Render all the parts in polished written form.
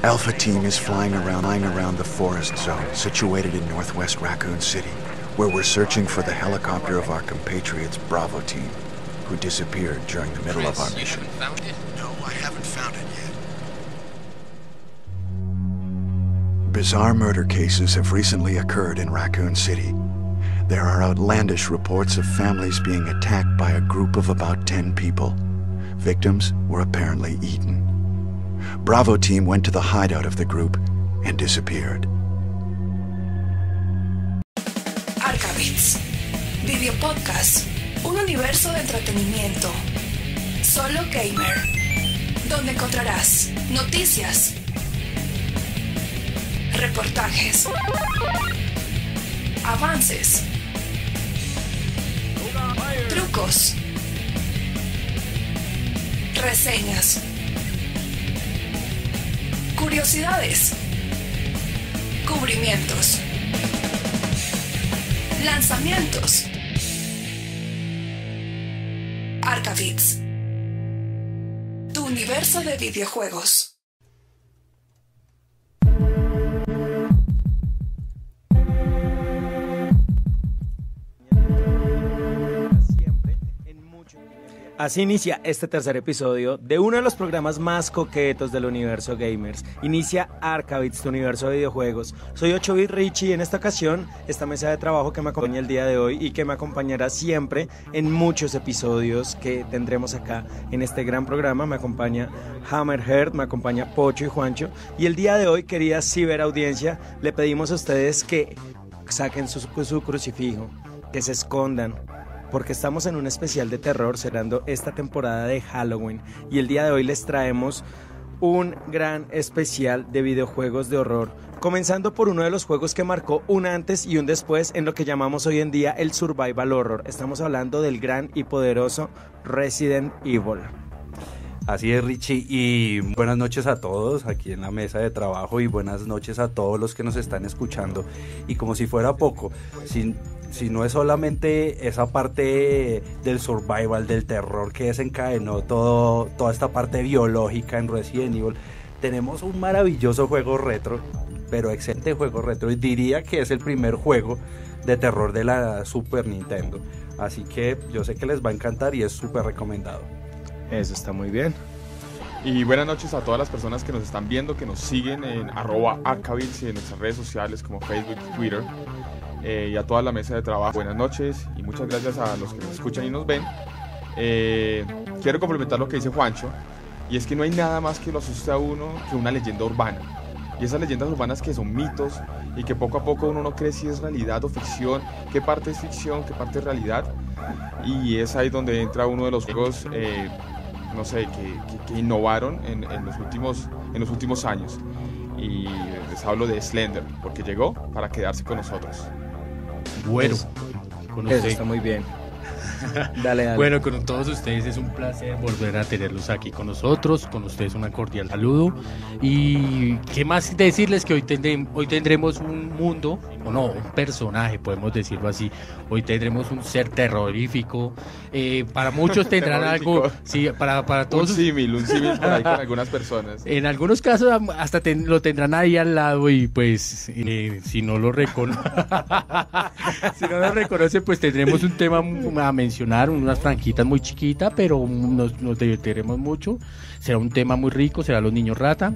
Alpha Team is flying around the forest zone situated in northwest Raccoon City, where we're searching for the helicopter of our compatriots Bravo Team, who disappeared during the middle of our mission. You haven't found it? No, I haven't found it yet. Bizarre murder cases have recently occurred in Raccoon City. There are outlandish reports of families being attacked by a group of about 10 people. Victims were apparently eaten. Bravo Team went to the hideout of the group and disappeared. Arcabits, video podcast, un universo de entretenimiento. Solo gamer, donde encontrarás noticias, reportajes, avances, trucos, reseñas, curiosidades, cubrimientos, lanzamientos. Arcabits, tu universo de videojuegos. Así inicia este tercer episodio de uno de los programas más coquetos del universo gamers. Inicia Arcabits, tu universo de videojuegos. Soy 8-Bit Richie y en esta ocasión, esta mesa de trabajo que me acompaña el día de hoy y que me acompañará siempre en muchos episodios que tendremos acá en este gran programa. Me acompaña Hammerhead, me acompaña Pocho y Juancho. Y el día de hoy, querida ciberaudiencia, le pedimos a ustedes que saquen su crucifijo, que se escondan, porque estamos en un especial de terror cerrando esta temporada de Halloween y el día de hoy les traemos un gran especial de videojuegos de horror, comenzando por uno de los juegos que marcó un antes y un después en lo que llamamos hoy en día el survival horror. Estamos hablando del gran y poderoso Resident Evil. Así es, Richie, y buenas noches a todos aquí en la mesa de trabajo y buenas noches a todos los que nos están escuchando. Y como si fuera poco, si no es solamente esa parte del survival, del terror que desencadenó toda esta parte biológica en Resident Evil, tenemos un maravilloso juego retro, pero excelente juego retro, y diría que es el primer juego de terror de la Super Nintendo. Así que yo sé que les va a encantar y es súper recomendado. Eso está muy bien. Y buenas noches a todas las personas que nos están viendo, que nos siguen en @Arcabits y en nuestras redes sociales como Facebook y Twitter. Y a toda la mesa de trabajo, buenas noches y muchas gracias a los que nos escuchan y nos ven. Quiero complementar lo que dice Juancho, y es que no hay nada más que lo asuste a uno que una leyenda urbana. Y esas leyendas urbanas que son mitos y que poco a poco uno no cree si es realidad o ficción, qué parte es ficción, qué parte es realidad. Y es ahí donde entra uno de los juegos no sé, que innovaron en los últimos años. Y les hablo de Slender, porque llegó para quedarse con nosotros. Bueno, con usted. Eso está muy bien. Dale. Bueno, con todos ustedes es un placer volver a tenerlos aquí con nosotros. Con ustedes un cordial saludo. Y qué más decirles que hoy tendremos un mundo, o no, un personaje, podemos decirlo así. Hoy tendremos un ser terrorífico. Para muchos tendrán algo, sí, para todos. Un símil por ahí con algunas personas. En algunos casos hasta lo tendrán ahí al lado y pues si no lo reconocen, pues tendremos un tema a mencionar, unas franquitas muy chiquitas, pero nos divertiremos mucho. Será un tema muy rico, será los niños rata.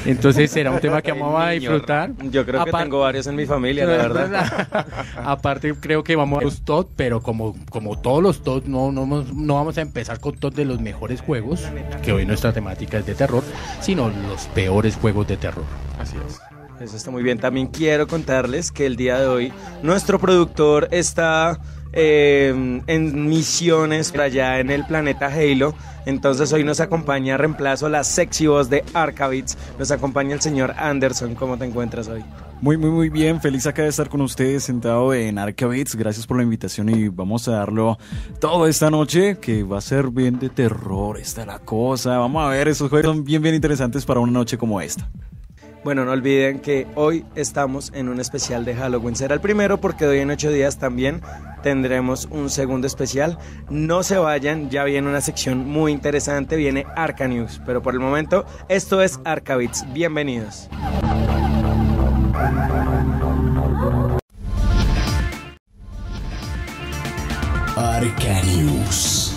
Entonces será un tema que vamos a disfrutar. Yo creo que tengo varios en mi familia, la verdad. Aparte creo que vamos a los top, pero como todos los top, no vamos a empezar con top de los mejores juegos, que hoy nuestra temática es de terror, sino los peores juegos de terror. Así es. Eso está muy bien. También quiero contarles que el día de hoy nuestro productor está en misiones por allá en el planeta Halo. Entonces hoy nos acompaña, reemplazo la sexy voz de Arcabits, nos acompaña el señor Anderson. ¿Cómo te encuentras hoy? Muy bien, feliz acá de estar con ustedes sentado en Arcabits. Gracias por la invitación y vamos a darlo todo esta noche, que va a ser bien de terror esta la cosa. Vamos a ver, esos juegos son bien interesantes para una noche como esta. Bueno, no olviden que hoy estamos en un especial de Halloween. Será el primero porque hoy en 8 días también tendremos un segundo especial. No se vayan, ya viene una sección muy interesante, viene Arca News. Pero por el momento, esto es Arcabits. Bienvenidos. Arca News.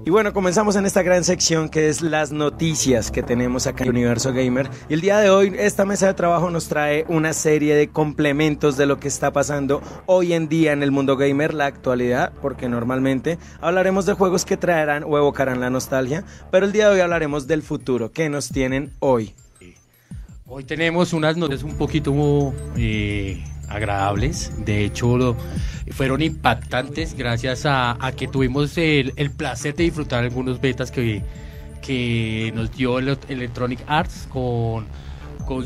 Y bueno, comenzamos en esta gran sección que es las noticias que tenemos acá en Universo Gamer. Y el día de hoy esta mesa de trabajo nos trae una serie de complementos de lo que está pasando hoy en día en el mundo gamer, la actualidad, porque normalmente hablaremos de juegos que traerán o evocarán la nostalgia, pero el día de hoy hablaremos del futuro. ¿Qué nos tienen hoy? Hoy tenemos unas noticias un poquito agradables. De hecho, fueron impactantes gracias a que tuvimos el placer de disfrutar algunos betas que nos dio Electronic Arts con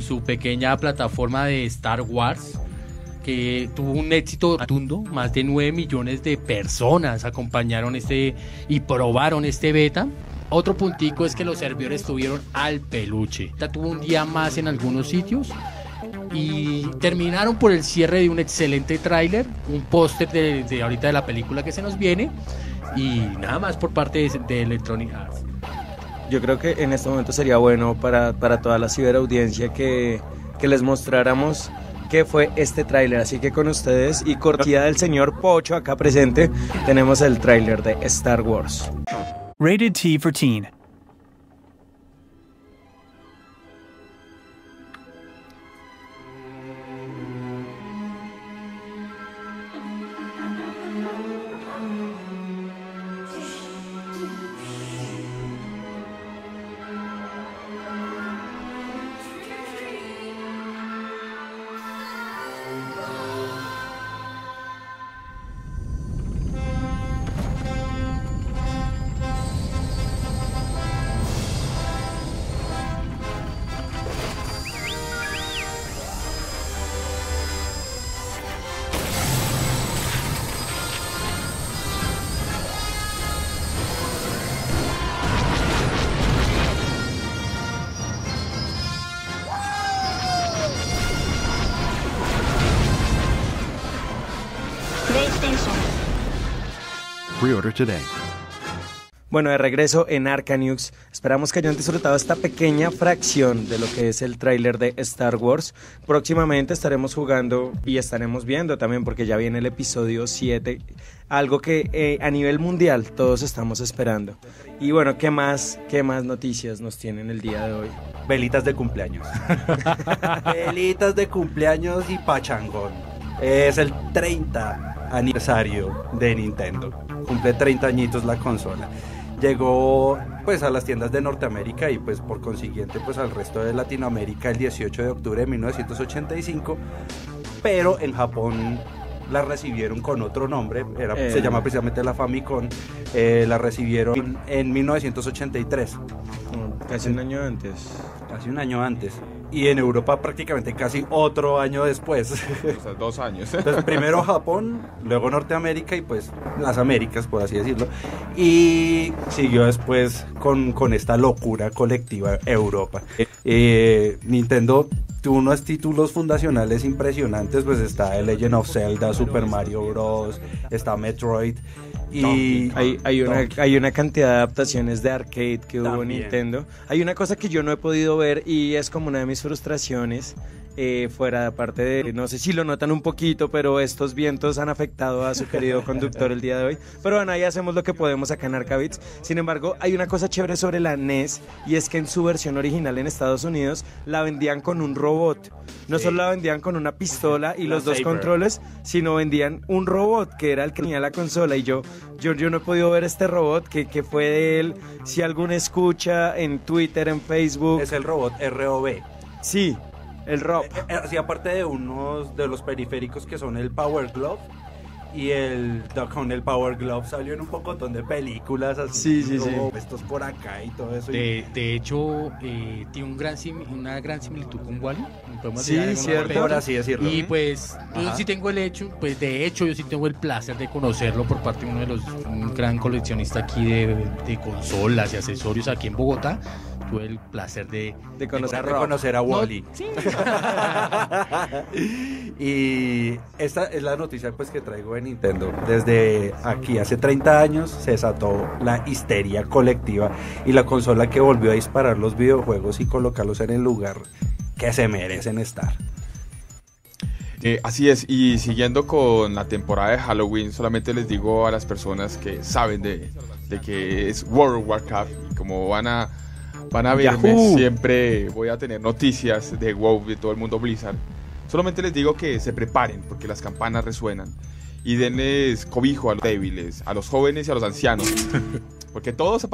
su pequeña plataforma de Star Wars, que tuvo un éxito rotundo. Más de 9 millones de personas acompañaron y probaron este beta. Otro puntico es que los servidores estuvieron al peluche. Tuvo un día más en algunos sitios y terminaron por el cierre de un excelente tráiler, un póster de ahorita de la película que se nos viene, y nada más por parte de Electronic Arts. Yo creo que en este momento sería bueno para toda la ciberaudiencia que les mostráramos qué fue este tráiler. Así que con ustedes y cortesía del señor Pocho acá presente, tenemos el tráiler de Star Wars. Rated T for Teen. Pre-order today. Bueno, de regreso en Arca News, esperamos que hayan disfrutado esta pequeña fracción de lo que es el tráiler de Star Wars. Próximamente estaremos jugando y estaremos viendo también, porque ya viene el episodio 7, algo que a nivel mundial todos estamos esperando. Y bueno, ¿qué más noticias nos tienen el día de hoy? Velitas de cumpleaños. Velitas de cumpleaños y pachangón. Es el 30 aniversario de Nintendo. Cumple 30 añitos la consola. Llegó pues a las tiendas de Norteamérica y pues por consiguiente pues al resto de Latinoamérica el 18 de octubre de 1985, pero en Japón la recibieron con otro nombre, se llama precisamente la Famicom, la recibieron en 1983. Casi un año antes. Casi un año antes. Y en Europa prácticamente casi otro año después. O sea, 2 años. Entonces primero Japón, luego Norteamérica y pues las Américas, por así decirlo. Y siguió después con esta locura colectiva Europa. Nintendo tuvo unos títulos fundacionales impresionantes, pues está The Legend of Zelda, Super Mario Bros, está Metroid. Y hay una cantidad de adaptaciones de arcade que hubo en Nintendo. Hay una cosa que yo no he podido ver y es como una de mis frustraciones, fuera de parte de, no sé si lo notan un poquito, pero estos vientos han afectado a su querido conductor el día de hoy. Pero bueno, ahí hacemos lo que podemos acá en Arcabits. Sin embargo, hay una cosa chévere sobre la NES y es que en su versión original en Estados Unidos la vendían con un robot. No solo la vendían con una pistola y los dos controles, sino vendían un robot que era el que tenía la consola. Y yo no he podido ver este robot que fue de él. Si alguno escucha en Twitter, en Facebook. Es el robot ROB. Sí, el ROB. Sí, aparte de unos de los periféricos que son el Power Glove. Y con el Power Glove salió en un pocotón de películas así, sí. estos por acá y todo eso. De hecho, tiene una gran similitud con Wall-E. Sí, cierto. Por así decirlo. Y pues, yo sí tengo yo sí tengo el placer de conocerlo por parte de un gran coleccionista aquí de consolas y accesorios aquí en Bogotá. tuve el placer de conocer a Wally. Sí. Y esta es la noticia pues que traigo de Nintendo. Desde aquí hace 30 años se desató la histeria colectiva y la consola que volvió a disparar los videojuegos y colocarlos en el lugar que se merecen estar. Así es, y siguiendo con la temporada de Halloween, solamente les digo a las personas que saben de que es World of Warcraft, y como van a verme, Yahoo. siempre voy a tener noticias de WoW, de todo el mundo Blizzard. Solamente les digo que se preparen, porque las campanas resuenan, y denles cobijo a los débiles, a los jóvenes y a los ancianos, porque todos se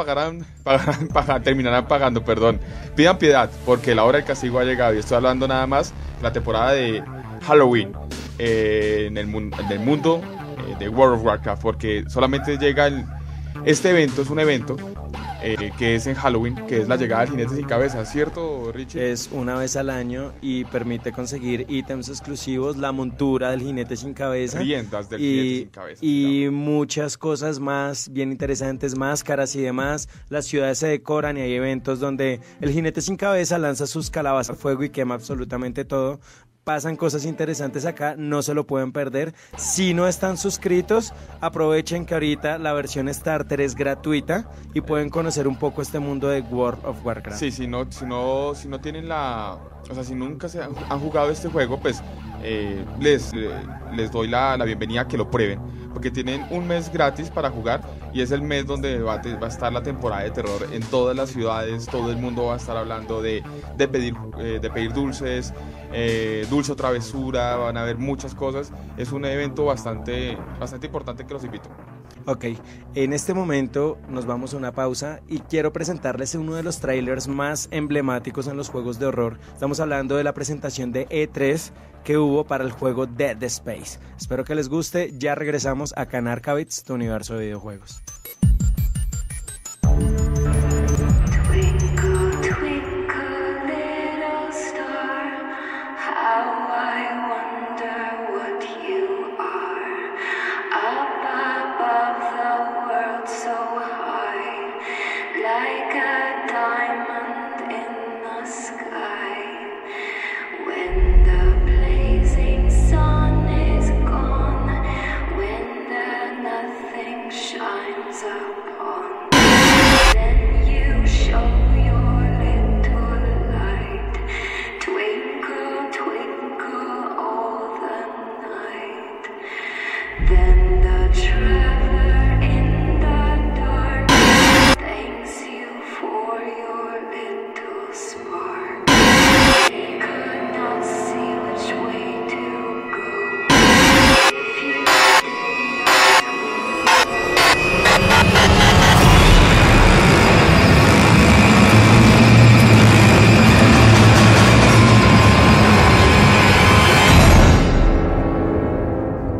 terminarán pagando, perdón. Pidan piedad, porque la hora del castigo ha llegado, y estoy hablando nada más de la temporada de Halloween en el mundo de World of Warcraft, porque solamente llega este evento, es un evento que es en Halloween, que es la llegada del jinete sin cabeza, ¿cierto, Richie? Es una vez al año y permite conseguir ítems exclusivos, la montura del jinete sin cabeza, Riendas del jinete sin cabeza, y muchas cosas más bien interesantes, máscaras y demás. Las ciudades se decoran y hay eventos donde el jinete sin cabeza lanza sus calabazas al fuego y quema absolutamente todo. Pasan cosas interesantes acá, no se lo pueden perder. Si no están suscritos, aprovechen que ahorita la versión Starter es gratuita y pueden conocer un poco este mundo de World of Warcraft. Sí, si no tienen o sea, si nunca han jugado este juego, pues les doy la bienvenida a que lo prueben, porque tienen un mes gratis para jugar, y es el mes donde va a estar la temporada de terror en todas las ciudades. Todo el mundo va a estar hablando de pedir dulces, dulce o travesura, van a haber muchas cosas. Es un evento bastante importante que los invito. Ok, en este momento nos vamos a una pausa y quiero presentarles uno de los trailers más emblemáticos en los juegos de horror. Estamos hablando de la presentación de E3 que hubo para el juego Dead Space. Espero que les guste, ya regresamos acá en Arcabits, tu universo de videojuegos.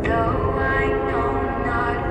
Though I know not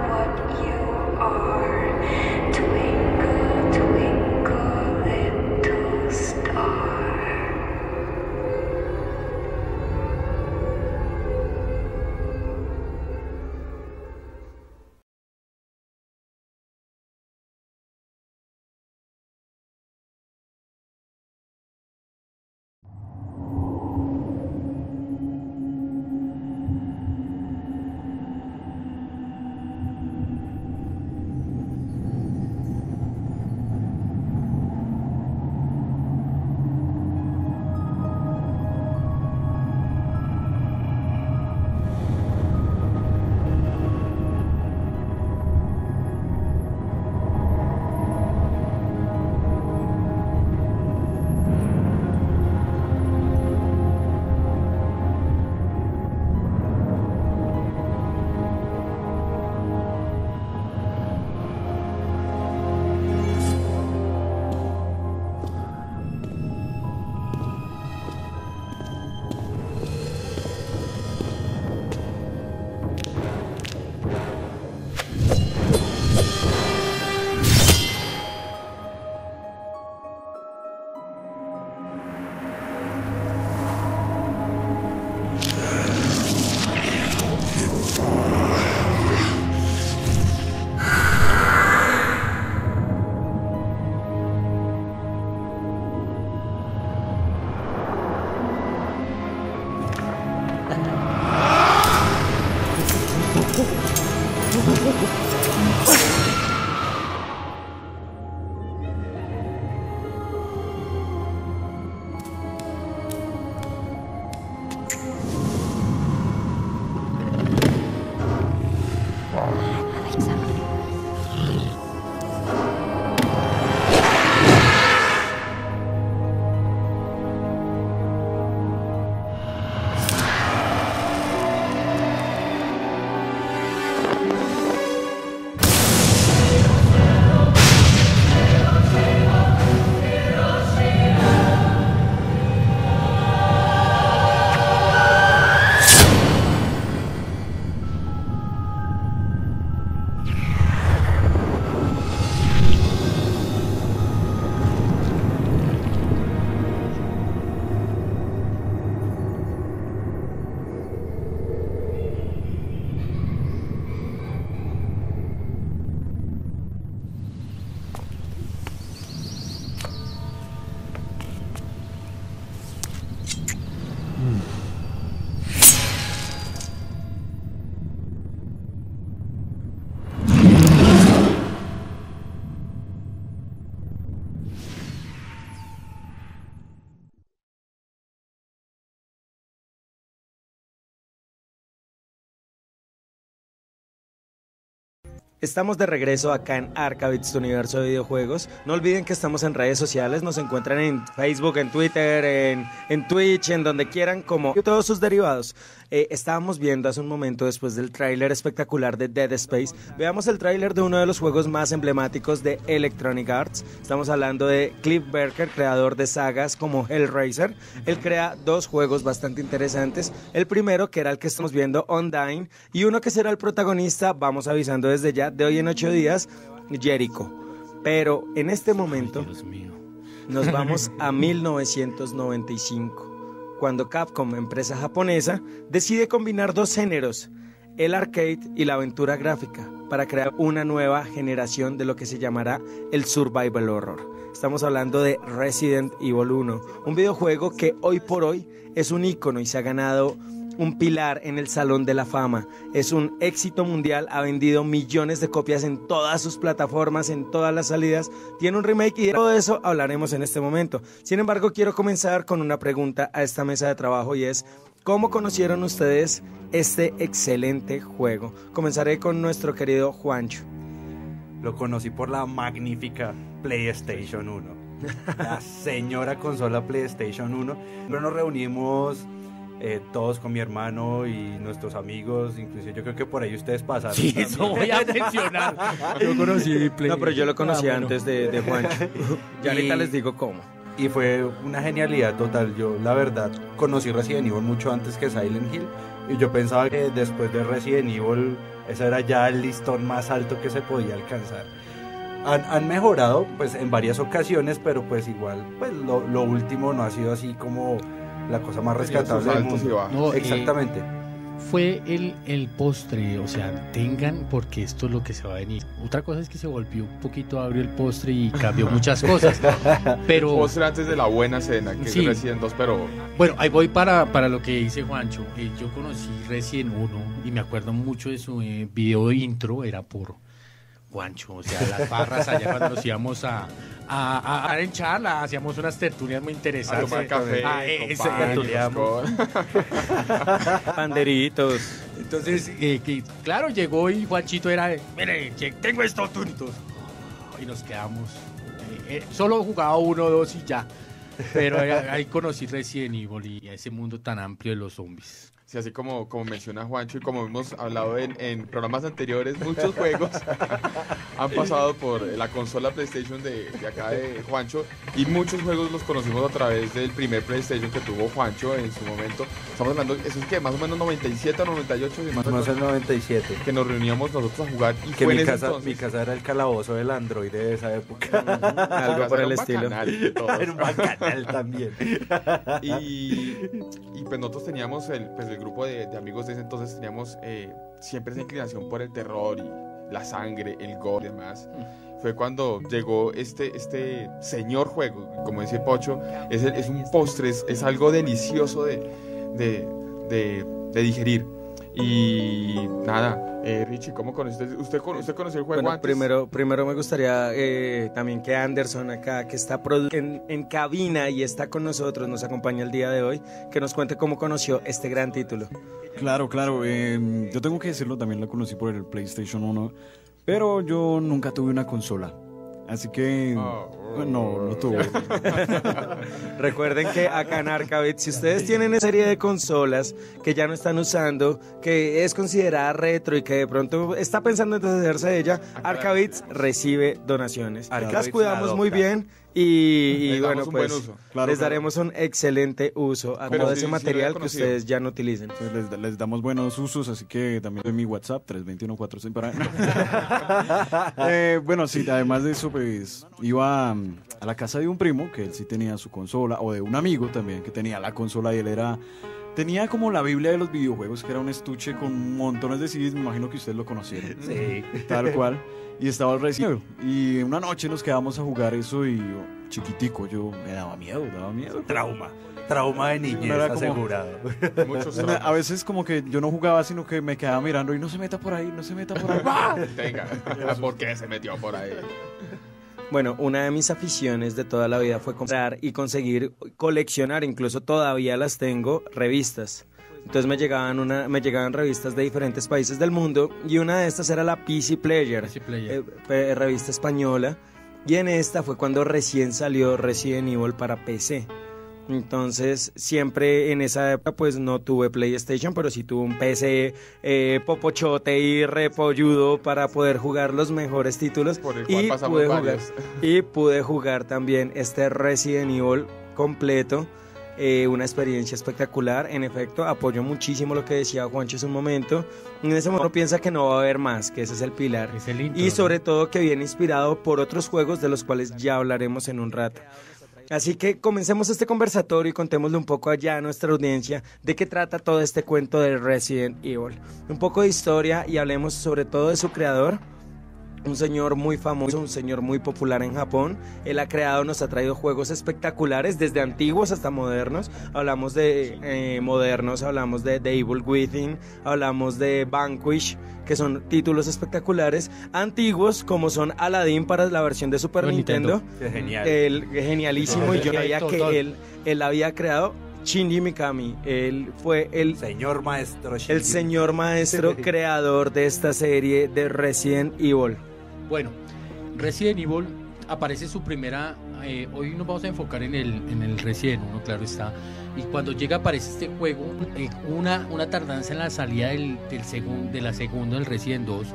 Estamos de regreso acá en Arcabits, tu universo de videojuegos. No olviden que estamos en redes sociales, nos encuentran en Facebook, en Twitter, en Twitch, en donde quieran, como todos sus derivados. Estábamos viendo hace un momento, después del tráiler espectacular de Dead Space, veamos el tráiler de uno de los juegos más emblemáticos de Electronic Arts. Estamos hablando de Cliff Barker, creador de sagas como Hellraiser. Él crea dos juegos bastante interesantes. El primero, que era el que estamos viendo, Undyne, y uno que será el protagonista, vamos avisando desde ya, de hoy en 8 días, Jericho. Pero en este momento nos vamos a 1995, cuando Capcom, empresa japonesa, decide combinar dos géneros, el arcade y la aventura gráfica, para crear una nueva generación de lo que se llamará el survival horror. Estamos hablando de Resident Evil 1, un videojuego que hoy por hoy es un ícono y se ha ganado un pilar en el Salón de la Fama. Es un éxito mundial, ha vendido millones de copias en todas sus plataformas, en todas las salidas. Tiene un remake y de todo eso hablaremos en este momento. Sin embargo, quiero comenzar con una pregunta a esta mesa de trabajo y es: ¿cómo conocieron ustedes este excelente juego? Comenzaré con nuestro querido Juancho. Lo conocí por la magnífica PlayStation 1. La señora consola PlayStation 1. Pero nos reunimos todos con mi hermano y nuestros amigos, inclusive yo creo que por ahí ustedes pasaron. Sí, también. Eso voy a mencionar. Yo conocí Play. No, pero yo lo conocí antes de Juancho. Ya ahorita les digo cómo. Y fue una genialidad total. Yo, la verdad, conocí Resident Evil mucho antes que Silent Hill. Y yo pensaba que después de Resident Evil, ese era ya el listón más alto que se podía alcanzar. Han mejorado pues en varias ocasiones, pero pues igual pues lo último no ha sido así como la cosa más rescatable del mundo. No, exactamente. Fue el postre, o sea, tengan, porque esto es lo que se va a venir. Otra cosa es que se volvió un poquito agrio el postre y cambió muchas cosas. Pero el postre antes de la buena cena, que sí, es Resident 2, pero... Bueno, ahí voy para lo que dice Juancho. Yo conocí Resident 1 y me acuerdo mucho de su video intro, era por Juancho, o sea, las barras allá cuando nos íbamos a en charla, hacíamos unas tertulias muy interesantes. A tomar café, panderitos. Entonces, claro, llegó y Juanchito era, mire, tengo estos tunitos. Y nos quedamos. Solo jugaba 1 o 2 y ya. Pero ahí conocí Resident Evil y ese mundo tan amplio de los zombies. Sí, así como menciona Juancho y como hemos hablado en programas anteriores, muchos juegos han pasado por la consola PlayStation de acá de Juancho, y muchos juegos los conocimos a través del primer PlayStation que tuvo Juancho en su momento. Estamos hablando, eso es que más o menos 97 o 98. Más o menos el 97. Que nos reuníamos nosotros a jugar. Y que mi casa era el calabozo del Android de esa época. Algo por el estilo. Era un bacanal también. Y pues nosotros teníamos el grupo de amigos de ese entonces, teníamos siempre esa inclinación por el terror y la sangre, el gore y demás. Fue cuando llegó este señor juego, como dice Pocho, es un postre, es algo delicioso de digerir. Y nada, Richie, ¿cómo conoció? ¿Usted conoció el juego Bueno, antes? primero me gustaría también que Anderson acá, que está en cabina y está con nosotros, nos acompaña el día de hoy, que nos cuente cómo conoció este gran título. Claro. Yo tengo que decirlo, también la conocí por el PlayStation 1, pero yo nunca tuve una consola. Así que no tuve. Recuerden que acá en Arcabits, si ustedes tienen una serie de consolas que ya no están usando, que es considerada retro y que de pronto está pensando en deshacerse de ella, Arcabits recibe donaciones. Las cuidamos muy bien y Les damos bueno, un pues buen uso. Claro, les daremos un excelente uso a Pero todo sí, ese sí material lo he que conocido. ustedes ya no utilicen. Les damos buenos usos, así que también en mi WhatsApp, 321-46 para... bueno, sí, además de eso, pues iba a la casa de un primo, que él sí tenía su consola, o de un amigo también, que tenía la consola y él tenía como la Biblia de los videojuegos, que era un estuche con montones de CDs, me imagino que ustedes lo conocieron. Sí. Tal cual. Y estaba el Resident Evil. Y una noche nos quedamos a jugar eso y yo, chiquitico, yo me daba miedo. Trauma de niñez No era como- asegurado. Muchos A veces como que yo no jugaba, sino que me quedaba mirando y no se meta por ahí. ¡Ah! Tenga, ¿por qué se metió por ahí? Bueno, una de mis aficiones de toda la vida fue comprar y conseguir coleccionar, incluso todavía las tengo, revistas. Entonces me llegaban revistas de diferentes países del mundo y una de estas era la PC Player, revista española, y en esta fue cuando recién salió Resident Evil para PC. Entonces siempre en esa época pues no tuve PlayStation, pero sí tuve un PC popochote y repolludo para poder jugar los mejores títulos. Por el cual y pasamos varios. pude jugar también este Resident Evil completo. Una experiencia espectacular. En efecto, apoyo muchísimo lo que decía Juancho hace un momento. En ese momento piensa que no va a haber más, que ese es el pilar. Es el intro, Y sobre todo que viene inspirado por otros juegos de los cuales ya hablaremos en un rato. Así que comencemos este conversatorio y contémosle un poco allá a nuestra audiencia de qué trata todo este cuento de Resident Evil. Un poco de historia y hablemos sobre todo de su creador. Un señor muy famoso, un señor muy popular en Japón. Él ha creado, nos ha traído juegos espectaculares, desde antiguos hasta modernos. Hablamos de modernos, hablamos de The Evil Within, hablamos de Vanquish, que son títulos espectaculares. Antiguos, como son Aladdin para la versión de Super Nintendo. Qué genial. Genialísimo, y yo sabía que él había creado Shinji Mikami. Él fue el Señor maestro Shinji. el señor maestro creador de esta serie de Resident Evil. Bueno, Resident Evil aparece su primera. Hoy nos vamos a enfocar en el Resident 1, claro está. Y cuando llega aparece este juego, una tardanza en la salida de la segunda del Resident 2.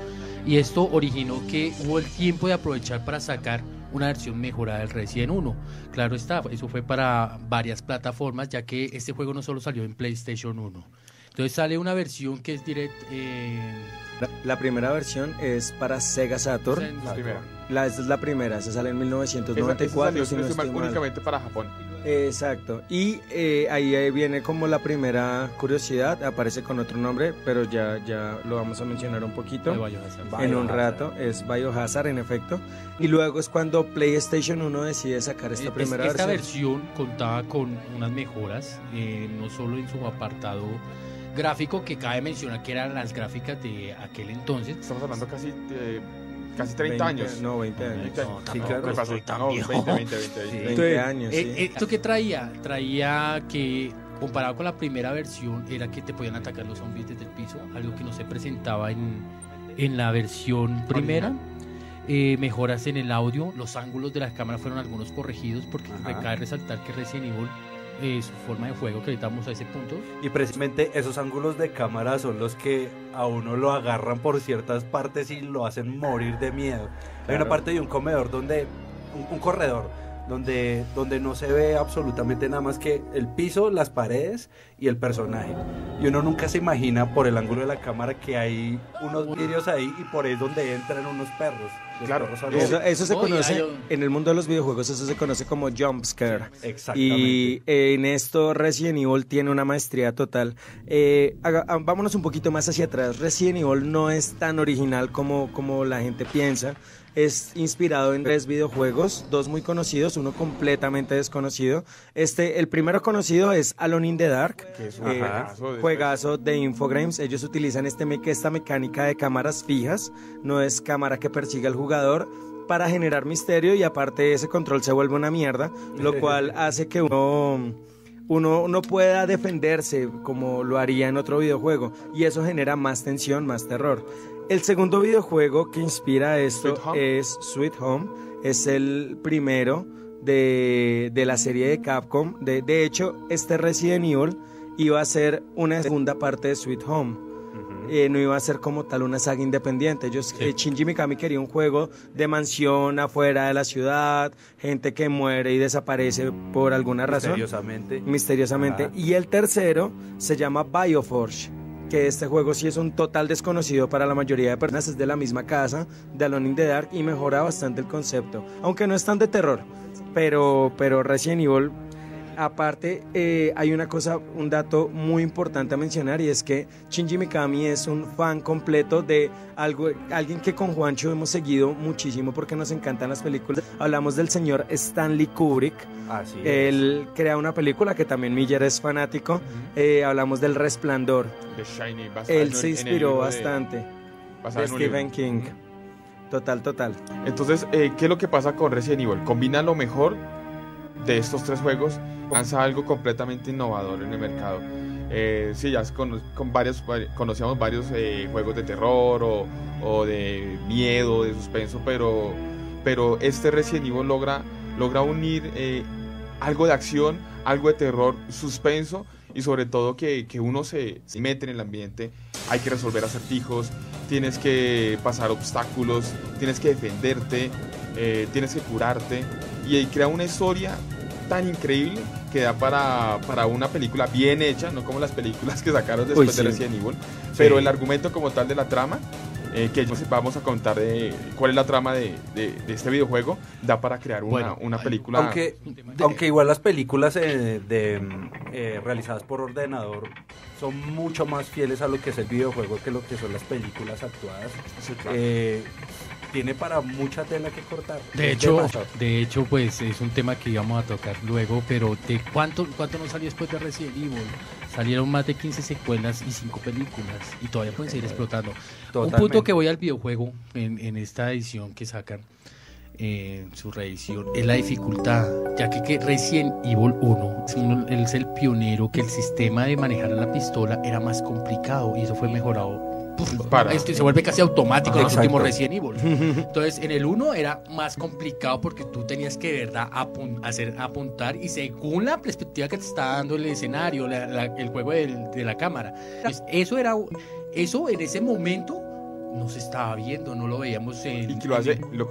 Y esto originó que hubo el tiempo de aprovechar para sacar una versión mejorada del Resident 1. Claro está, eso fue para varias plataformas, ya que este juego no solo salió en PlayStation 1. Entonces sale una versión que es La primera versión es para Sega Saturn. La primera. Esta es la primera, esa sale en Esa 1994. salió, si no estoy mal. únicamente para Japón. Exacto. Y ahí viene como la primera curiosidad. Aparece con otro nombre, pero ya lo vamos a mencionar un poquito en un rato. Es Biohazard, en efecto. Y luego es cuando PlayStation 1 decide sacar esta primera esta versión. versión contaba con unas mejoras, no solo en su apartado gráfico, que cabe mencionar que eran las gráficas de aquel entonces. Estamos hablando casi 30 20 años. No, 20 años. Sí, claro. no pasó? soy tan No, viejo. 20. 20 años, sí. ¿Esto qué traía? Traía que, comparado con la primera versión, era que te podían atacar los zombies desde el piso, algo que no se presentaba en la versión primera. Mejoras en el audio, los ángulos de las cámaras fueron algunos corregidos, porque cabe resaltar que Resident Evil, su forma de juego, que ahorita vamos a ese punto. Y precisamente esos ángulos de cámara son los que a uno lo agarran por ciertas partes y lo hacen morir de miedo. Hay una parte de un comedor donde, un corredor, donde no se ve absolutamente nada más que el piso, las paredes y el personaje. Y uno nunca se imagina por el ángulo de la cámara que hay unos vidrios ahí y por ahí es donde entran unos perros. Claro, Eso se No, conoce, yo- en el mundo de los videojuegos, eso se conoce como jump scare. Exactamente. Y en esto Resident Evil tiene una maestría total. Vámonos un poquito más hacia atrás. Resident Evil no es tan original como la gente piensa. Es inspirado en 3 videojuegos, 2 muy conocidos, uno completamente desconocido. El primero conocido es Alone in the Dark, Que es un juegazo de- juegazo de Infogrames. Ellos utilizan esta mecánica de cámaras fijas, no es cámara que persigue al jugador, para generar misterio, y aparte ese control se vuelve una mierda, lo cual hace que uno no pueda defenderse como lo haría en otro videojuego, y eso genera más tensión, más terror. El segundo videojuego que inspira esto Sweet Home. es Sweet Home, es el primero de la serie de Capcom. De hecho, este Resident Evil iba a ser una segunda parte de Sweet Home. No iba a ser como tal una saga independiente. Shinji Mikami quería un juego de mansión afuera de la ciudad, gente que muere y desaparece por alguna razón. Misteriosamente. Ajá. Y el tercero se llama Bioforge, que este juego sí es un total desconocido para la mayoría de personas. Es de la misma casa, de Alone in the Dark, y mejora bastante el concepto. Aunque no es tan de terror, pero Resident Evil... Aparte, hay un dato muy importante a mencionar, y es que Shinji Mikami es un fan completo de alguien que con Juancho hemos seguido muchísimo porque nos encantan las películas. Hablamos del señor Stanley Kubrick. Así es. Él crea una película que también Miller es fanático. Hablamos del Resplandor. The Shining, basado Él en se el inspiró libro bastante basado de en un libro. Stephen King. Total. Entonces, ¿qué es lo que pasa con Resident Evil? Combina lo mejor de estos 3 juegos, lanza algo completamente innovador en el mercado. Sí, ya conocíamos varios juegos de terror o de miedo, de suspenso, pero este Resident Evil logra unir algo de acción, algo de terror, suspenso, y sobre todo que uno se mete en el ambiente. Hay que resolver acertijos, tienes que pasar obstáculos, tienes que defenderte, tienes que curarte, y crea una historia tan increíble que da para una película bien hecha, no como las películas que sacaron después sí. de Resident Evil, pero el argumento como tal de la trama, que vamos a contar cuál es la trama de este videojuego, da para crear una película. Aunque igual las películas realizadas por ordenador son mucho más fieles a lo que es el videojuego que lo que son las películas actuadas. Sí, claro. Tiene para mucha tela que cortar. De hecho, pues es un tema que íbamos a tocar luego, pero ¿de cuánto no salió después de Resident Evil? Salieron más de 15 secuelas y 5 películas, y todavía pueden seguir explotando. Totalmente. Un punto que voy al videojuego en esta edición que sacan, su reedición, es la dificultad, ya que Resident Evil 1 es el pionero, que el sistema de manejar la pistola era más complicado, y eso fue mejorado. Se vuelve casi automático en los últimos Resident Evil. Entonces, en el 1 era más complicado porque tú tenías que, de verdad, apuntar, y según la perspectiva que te está dando el escenario, el juego de la cámara. Entonces, eso en ese momento no se estaba viendo, no lo veíamos y que lo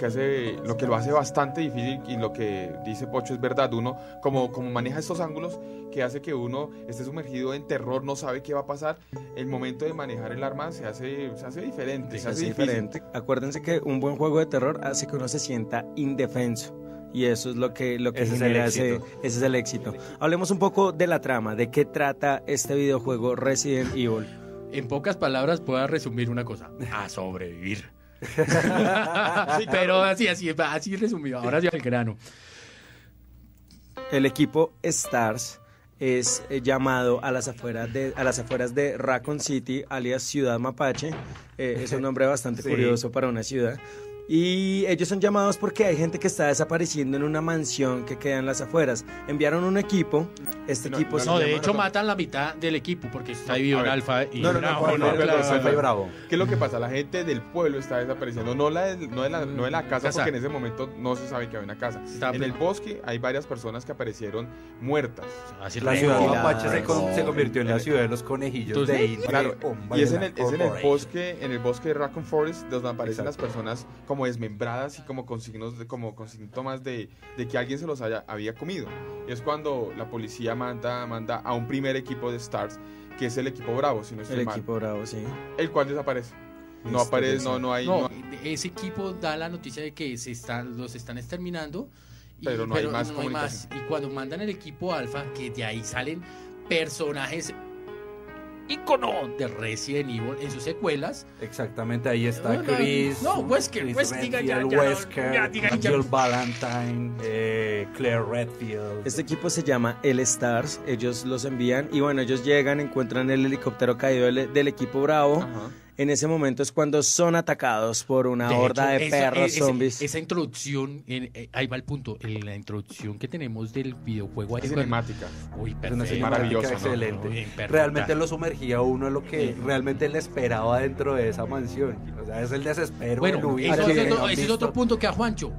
que lo hace bastante difícil, y lo que dice Pocho es verdad. Uno como maneja estos ángulos, que hace que uno esté sumergido en terror, no sabe qué va a pasar. El momento de manejar el arma se hace diferente, se hace diferente. Acuérdense que un buen juego de terror hace que uno se sienta indefenso, y eso es lo que genera ese es el éxito. Hablemos un poco de la trama, de qué trata este videojuego Resident Evil. En pocas palabras puedo resumir una cosa: a sobrevivir. Pero así resumido. Ahora sí al grano. El equipo Stars es llamado a las afueras de Raccoon City, alias Ciudad Mapache. Es un nombre bastante curioso para una ciudad. Y ellos son llamados porque hay gente que está desapareciendo en una mansión que queda en las afueras. Enviaron un equipo. Equipo de hecho matan la mitad del equipo porque está dividido en alfa y bravo. ¿Qué es lo que pasa? La gente del pueblo está desapareciendo, no de la casa, porque en ese momento no se sabe que hay una casa. En el bosque hay varias personas que aparecieron muertas. La ciudad Mapache se convirtió en la ciudad de los conejillos de India. Claro, y es en el bosque de Raccoon Forest donde aparecen las personas como desmembradas y como con síntomas de que alguien se los había comido. Y es cuando la policía manda a un primer equipo de Stars, que es el equipo Bravo, si no estoy mal. El equipo Bravo, sí. El cual desaparece. No aparece, no hay. No, no- ese equipo da la noticia de que los están exterminando. Pero no hay más no hay más. comunicación. Y cuando mandan el equipo alfa, que de ahí salen personajes ícono de Resident Evil en sus secuelas. Exactamente, ahí está No, Chris. no, Wesker, Chris diga ya, Redfield, ya, Wesker, ya, diga ya. Jill Valentine, Claire Redfield. Este equipo se llama El Stars, ellos los envían y bueno, ellos llegan, encuentran el helicóptero caído del equipo Bravo. Ajá. En ese momento es cuando son atacados por una horda hecho, de perros zombies. Esa introducción, ahí va el punto, la introducción que tenemos del videojuego. Es cinemática. Uy, Es una perfecto. cinemática maravillosa, ¿no? excelente. Bien, perfecta. Realmente lo sumergía a uno en lo que realmente él esperaba dentro de esa mansión. O sea, es el desespero. Bueno, el huir eso que es han otro- ese es visto. otro punto que a Juancho.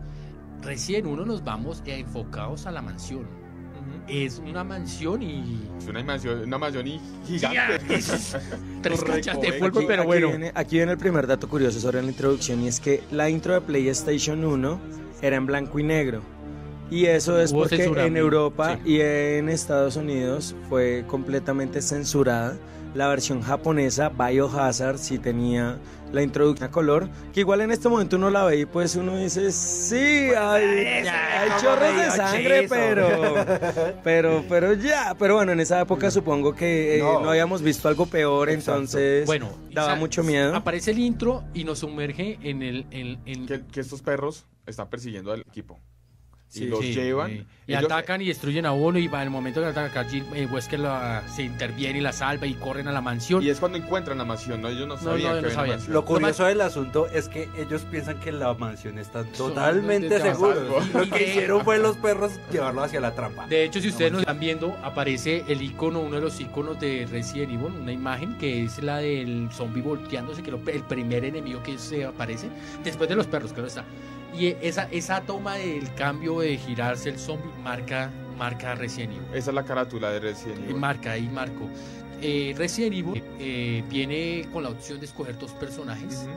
Recién nos vamos enfocados a la mansión. Es una mansión y... Es una mansión gigante. Tres canchas de Recoveco. fútbol, pero bueno. Aquí viene el primer dato curioso sobre la introducción y es que la intro de PlayStation 1 era en blanco y negro. Y eso es Hubo porque censura, en Europa sí. y en Estados Unidos fue completamente censurada. La versión japonesa, Biohazard, sí tenía la introducción a color, que igual en este momento uno la ve y pues uno dice, sí, hay chorros de sangre, pero bueno, en esa época supongo que no habíamos visto algo peor, Exacto. entonces Bueno, daba mucho miedo. Aparece el intro y nos sumerge en Que estos perros están persiguiendo al equipo. Y Sí, los sí, llevan. sí. Y ellos- atacan y destruyen a uno y va en el momento que atacan a Wesker se interviene y la salva y corren a la mansión. Y es cuando encuentran la mansión, ¿no? Ellos no sabían no que había una sabían. mansión. Lo curioso del asunto es que ellos piensan que la mansión está totalmente a segura. salvo. Lo que hicieron fue los perros llevarlo hacia la trampa. De hecho, si ustedes nos están viendo, aparece el icono, uno de los iconos de Resident Evil, una imagen que es la del zombie volteándose, que el primer enemigo que se aparece, después de los perros, claro está. Y esa toma del cambio de girarse el zombie marca Resident Evil. Esa es la carátula de Resident Evil. Marco. Resident Evil viene con la opción de escoger dos personajes. Ujú.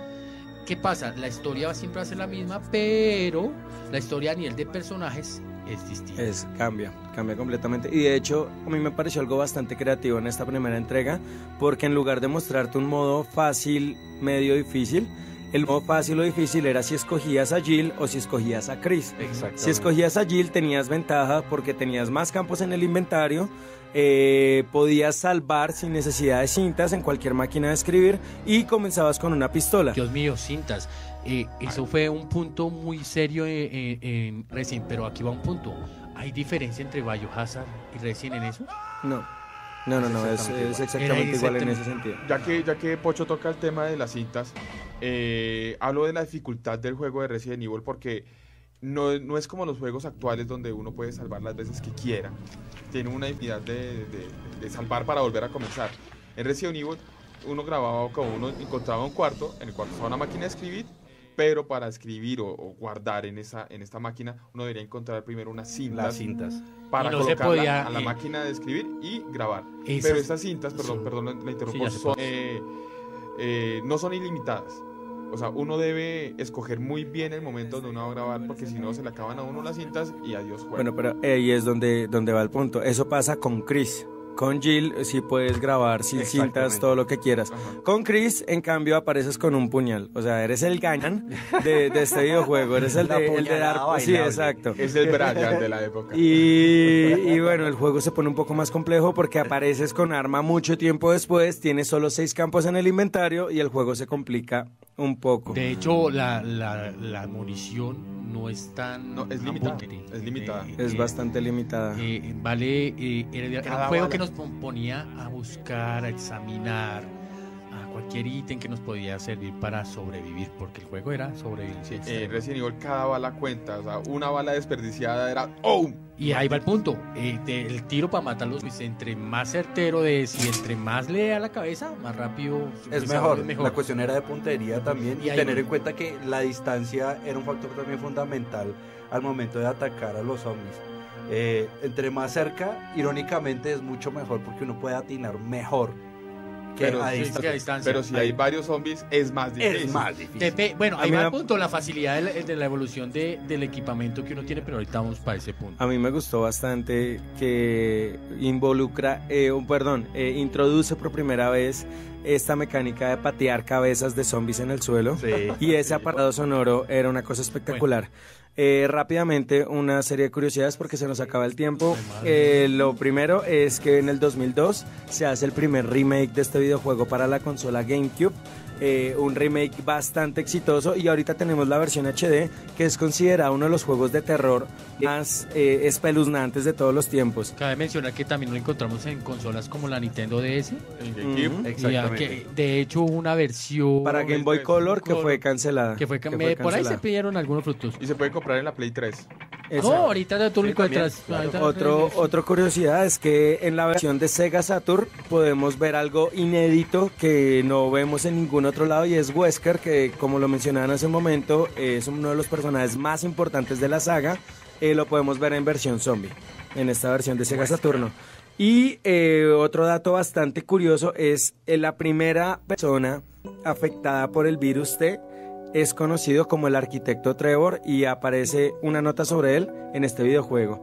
¿Qué pasa? La historia siempre va a ser la misma, pero la historia a nivel de personajes es distinta. Cambia completamente. Y de hecho, a mí me pareció algo bastante creativo en esta primera entrega, porque en lugar de mostrarte un modo fácil, medio difícil, el modo fácil o difícil era si escogías a Jill o si escogías a Chris. Exactamente. Si escogías a Jill tenías ventaja porque tenías más campos en el inventario, podías salvar sin necesidad de cintas en cualquier máquina de escribir y comenzabas con una pistola. Dios mío, cintas. Eso fue un punto muy serio en Resident, pero aquí va un punto. ¿Hay diferencia entre Biohazard y Resident en eso? No, es exactamente igual en ese sentido. Ya que Pocho toca el tema de las cintas, hablo de la dificultad del juego de Resident Evil porque no es como los juegos actuales donde uno puede salvar las veces que quiera. Tiene una infinidad de salvar para volver a comenzar. En Resident Evil uno grababa como uno encontraba un cuarto en el cual estaba una máquina de escribir, pero para escribir o guardar en esta máquina uno debería encontrar primero unas cintas. Las cintas. Para Y no se colocarla podía, a la máquina de escribir y grabar. Esas- Pero estas cintas, son- perdón, la interrumpo, ya sé son, no son ilimitadas. O sea, uno debe escoger muy bien el momento donde uno va a grabar, porque si no se le acaban a uno las cintas y adiós juego. Bueno, pero ahí es donde va el punto. Eso pasa con Chris. Con Jill sí puedes grabar sin Exactamente. cintas, todo lo que quieras. Ajá. Con Chris, en cambio, apareces con un puñal. O sea, eres el Gañan de este videojuego. Eres el La de dar... puñalada Sí, bailable. exacto. Es el Brian de la época. Y bueno, el juego se pone un poco más complejo porque apareces con arma mucho tiempo después, tienes solo 6 campos en el inventario y el juego se complica un poco. De hecho, la munición no es tan... No, es limitada, abundante. es limitada. Es bastante limitada. Era Cada un juego bala. que nos ponía a buscar, a examinar a cualquier ítem que nos podía servir para sobrevivir, porque el juego era sobrevivencia extrema. Resident Evil cada bala cuenta, o sea, una bala desperdiciada era ¡oh! Y ahí va el punto, el tiro para matarlos, pues, entre más certero y entre más le dé a la cabeza, más rápido Es mejor. La cuestión era de puntería también Y y ahí- tener en cuenta que la distancia era un factor también fundamental al momento de atacar a los zombies. Entre más cerca, irónicamente es mucho mejor porque uno puede atinar mejor que Pero, a sí, distancia. que a distancia. pero si hay varios zombies, es más difícil. Es más difícil. Bueno, A ahí mí va me- el punto, la facilidad de la evolución del equipamiento que uno tiene, pero ahorita vamos para ese punto. A mí me gustó bastante que introduce por primera vez esta mecánica de patear cabezas de zombies en el suelo. Sí. Y ese apartado sonoro era una cosa espectacular. Rápidamente, una serie de curiosidades porque se nos acaba el tiempo. Lo primero es que en el 2002 se hace el primer remake de este videojuego para la consola GameCube. Un remake bastante exitoso y ahorita tenemos la versión HD, que es considerada uno de los juegos de terror más espeluznantes de todos los tiempos. Cabe mencionar que también lo encontramos en consolas como la Nintendo DS. En GameCube. Ujú. Exactamente. Que, de hecho, hubo una versión Para Game Boy Color que fue cancelada. que fue, que por fue ahí se cancelada. pidieron algunos frutos. Y se puede comprar en la Play 3. Exacto. No, ahorita tú lo Sí, también, encuentras. claro. ahorita- Otra curiosidad es que en la versión de Sega Saturn podemos ver algo inédito que no vemos en ningún otro lado y es Wesker, que como lo mencionaban hace un momento es uno de los personajes más importantes de la saga. Lo podemos ver en versión zombie, en esta versión de Sega Saturno. Y otro dato bastante curioso es la primera persona afectada por el virus T es conocido como el arquitecto Trevor y aparece una nota sobre él en este videojuego.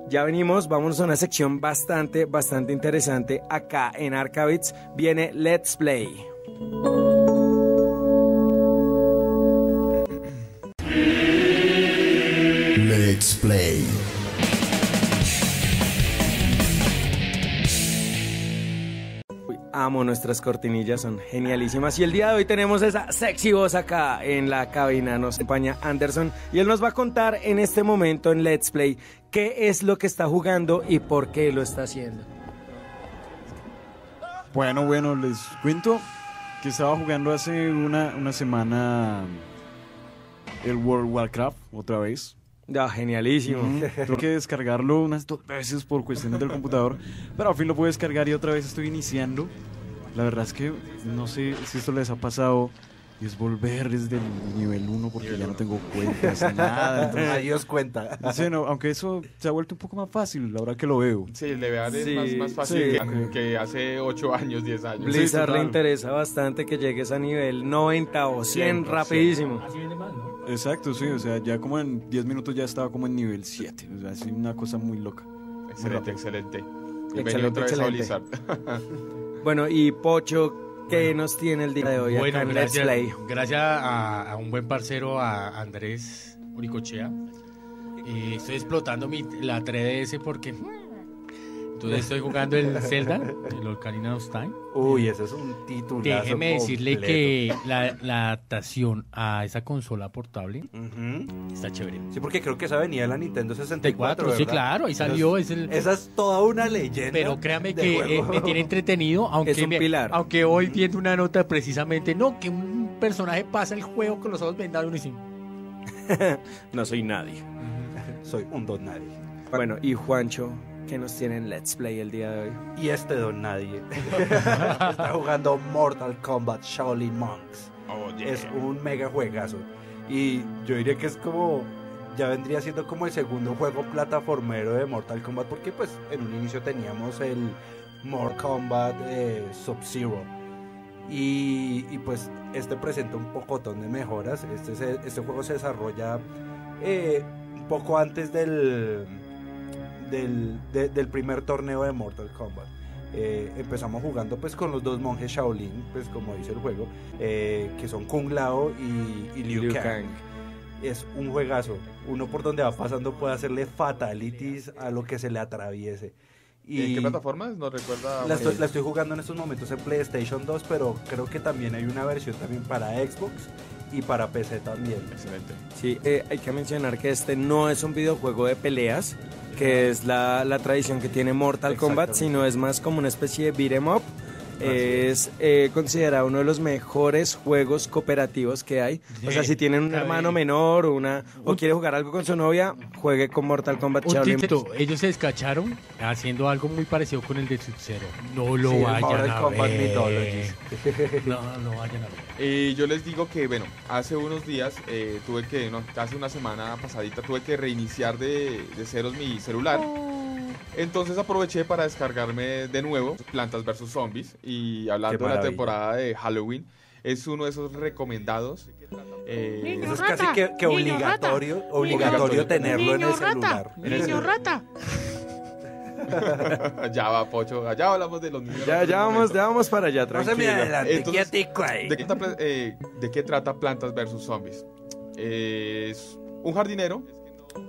Ya venimos, vámonos a una sección bastante interesante. Acá en Arcabits viene Let's Play. Let's Play. Uy, amo nuestras cortinillas, son genialísimas. Y el día de hoy tenemos esa sexy voz acá en la cabina. Nos acompaña Anderson y él nos va a contar en este momento en Let's Play qué es lo que está jugando y por qué lo está haciendo. Bueno, les cuento que estaba jugando hace una semana el World of Warcraft otra vez. Ah, genialísimo. Tengo que descargarlo unas 2 veces por cuestiones del computador, pero al fin lo puedo descargar y otra vez estoy iniciando. La verdad es que no sé si esto les ha pasado y es volver desde el nivel 1 porque ya no tengo cuentas, nada. Entonces, Adiós cuenta. no sé, no, aunque eso se ha vuelto un poco más fácil ahora que lo veo. Sí, el levear es Sí, más fácil sí. que hace 8 años, 10 años. Blizzard le claro. interesa bastante que llegues a nivel 90 o 100 100%. rapidísimo. Así viene mal, ¿no? Exacto, sí, o sea, ya como en 10 minutos ya estaba como en nivel 7, o sea, es una cosa muy loca. Excelente. Excelente, Otra vez a excelente. Blizzard. Bueno, y Pocho, ¿qué nos tiene el día de hoy acá en Let's Play? gracias a un buen parcero, a Andrés Uricochea, estoy explotando la 3DS porque entonces estoy jugando el Zelda, el Ocarina of Time. Uy, ese es un titulazo. Déjeme decirle completo. que la adaptación a esa consola portable Ujú. está chévere. Sí, porque creo que esa venía de la Nintendo 64, ¿verdad? Sí, claro, ahí salió. Esa es toda una leyenda. Pero créame de que juego. me tiene entretenido, aunque, Es un pilar. aunque hoy viendo una nota precisamente, no, que un personaje pasa el juego con los ojos vendados y uno dice, No soy nadie. Soy un don nadie. Bueno, y Juancho, ¿qué nos tiene en Let's Play el día de hoy? Y este don nadie está jugando Mortal Kombat Shaolin Monks. Es un mega juegazo. Y yo diría que es como... Ya vendría siendo como el segundo juego plataformero de Mortal Kombat. Porque pues en un inicio teníamos el Mortal Kombat Sub-Zero. Y pues este presenta un pocotón de mejoras. Este juego se desarrolla un poco antes del primer torneo de Mortal Kombat. Empezamos jugando pues con los 2 monjes Shaolin, pues como dice el juego, que son Kung Lao y Liu Kang. Es un juegazo. Uno por donde va pasando puede hacerle fatalities a lo que se le atraviese. ¿Y en qué plataformas? ¿Nos recuerda? La estoy jugando en estos momentos en PlayStation 2, pero creo que también hay una versión también para Xbox y para PC también. Excelente. Sí, hay que mencionar que este no es un videojuego de peleas, que es la tradición que tiene Mortal Kombat, Exactamente. sino es más como una especie de beat 'em up. Es considerado uno de los mejores juegos cooperativos que hay. O sea, si tienen un hermano menor o quiere jugar algo con su novia, juegue con Mortal Kombat un Shaolin. tito, ellos se descacharon haciendo algo muy parecido con el de Sub-Zero. No lo Sí, el vayan Mortal a Kombat ver. Mythologies. No vayan a ver. Y yo les digo que, bueno, hace unos días hace una semana pasadita tuve que reiniciar de ceros mi celular Entonces aproveché para descargarme de nuevo Plantas vs Zombies, y hablando Qué de la maravilla. temporada de Halloween, es uno de esos recomendados. Eso es casi que obligatorio tenerlo en el celular. Ya va, Pocho, allá hablamos de los niños. Ya vamos para allá, No se me tranquilo. adelante, Entonces, quietico ahí. ¿De qué trata Plantas vs Zombies? Es un jardinero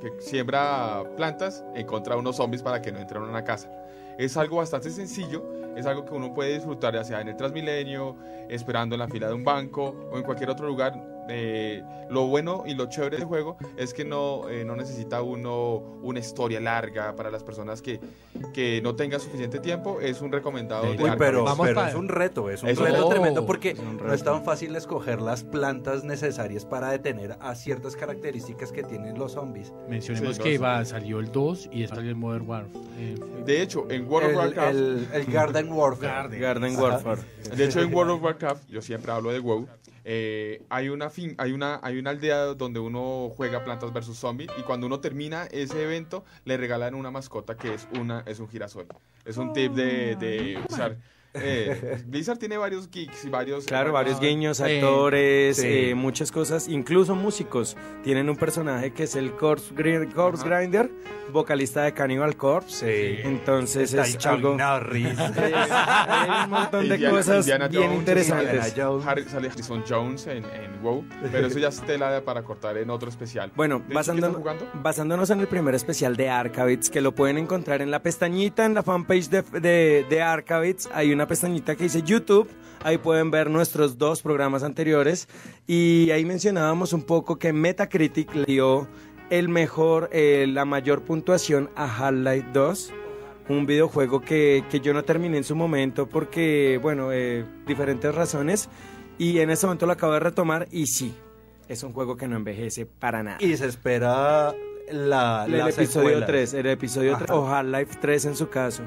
que siembra plantas en contra de unos zombies para que no entren a una casa. Es algo bastante sencillo, es algo que uno puede disfrutar ya sea en el Transmilenio, esperando en la fila de un banco o en cualquier otro lugar. Lo bueno y lo chévere del juego es que no necesita uno una historia larga para las personas que no tengan suficiente tiempo. Es un recomendado de Uy, pero Vamos para- es un reto Es un reto reto. tremendo porque un no es tan fácil escoger las plantas necesarias para detener a ciertas características que tienen los zombies. Mencionemos Sí, que no, salió el 2 y después salió el Modern Warfare. De hecho, en World of Warcraft, El Garden Warfare. Garden Ajá. Warfare. de hecho en World of Warcraft, yo siempre hablo de WoW. Hay una aldea donde uno juega Plantas vs Zombies, y cuando uno termina ese evento le regalan una mascota que es un girasol. Es un tip de Blizzard. Blizzard tiene varios geeks y varios Guiños, actores, sí. muchas cosas, incluso músicos. Tienen un personaje que es el Corpse Grinder, vocalista de Cannibal Corpse. Entonces Está es Chuck algo... Norris. Hay un montón de Indiana- cosas Indiana bien Jones, interesantes. Indiana Jones. Sale Harrison Jones en WoW, pero eso ya es tela para cortar en otro especial. Bueno, ¿De hecho, qué estás jugando? basándonos en el primer especial de Arcabits, que lo pueden encontrar en la pestañita, en la fanpage de Arcabits, hay una pestañita que dice YouTube, ahí pueden ver nuestros 2 programas anteriores, y ahí mencionábamos un poco que Metacritic le dio la mayor puntuación a Half-Life 2, un videojuego que yo no terminé en su momento porque, bueno, diferentes razones, y en ese momento lo acabo de retomar, y sí, es un juego que no envejece para nada. Y se espera la El episodio secuela. 3, el episodio 3, o Half-Life 3 en su caso.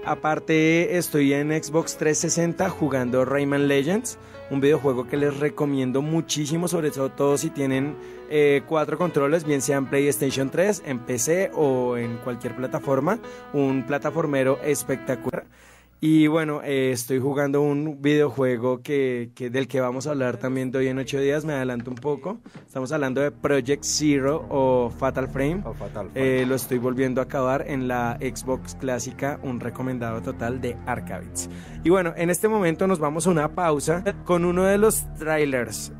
Aparte, estoy en Xbox 360 jugando Rayman Legends, un videojuego que les recomiendo muchísimo, sobre todo si tienen 4 controles, bien sea en PlayStation 3, en PC o en cualquier plataforma. Un plataformero espectacular. Y bueno, estoy jugando un videojuego del que vamos a hablar también de hoy en 8 días, me adelanto un poco. Estamos hablando de Project Zero o Fatal Frame. Lo estoy volviendo a acabar en la Xbox clásica, un recomendado total de Arcabits. Y bueno, en este momento nos vamos a una pausa con uno de los trailers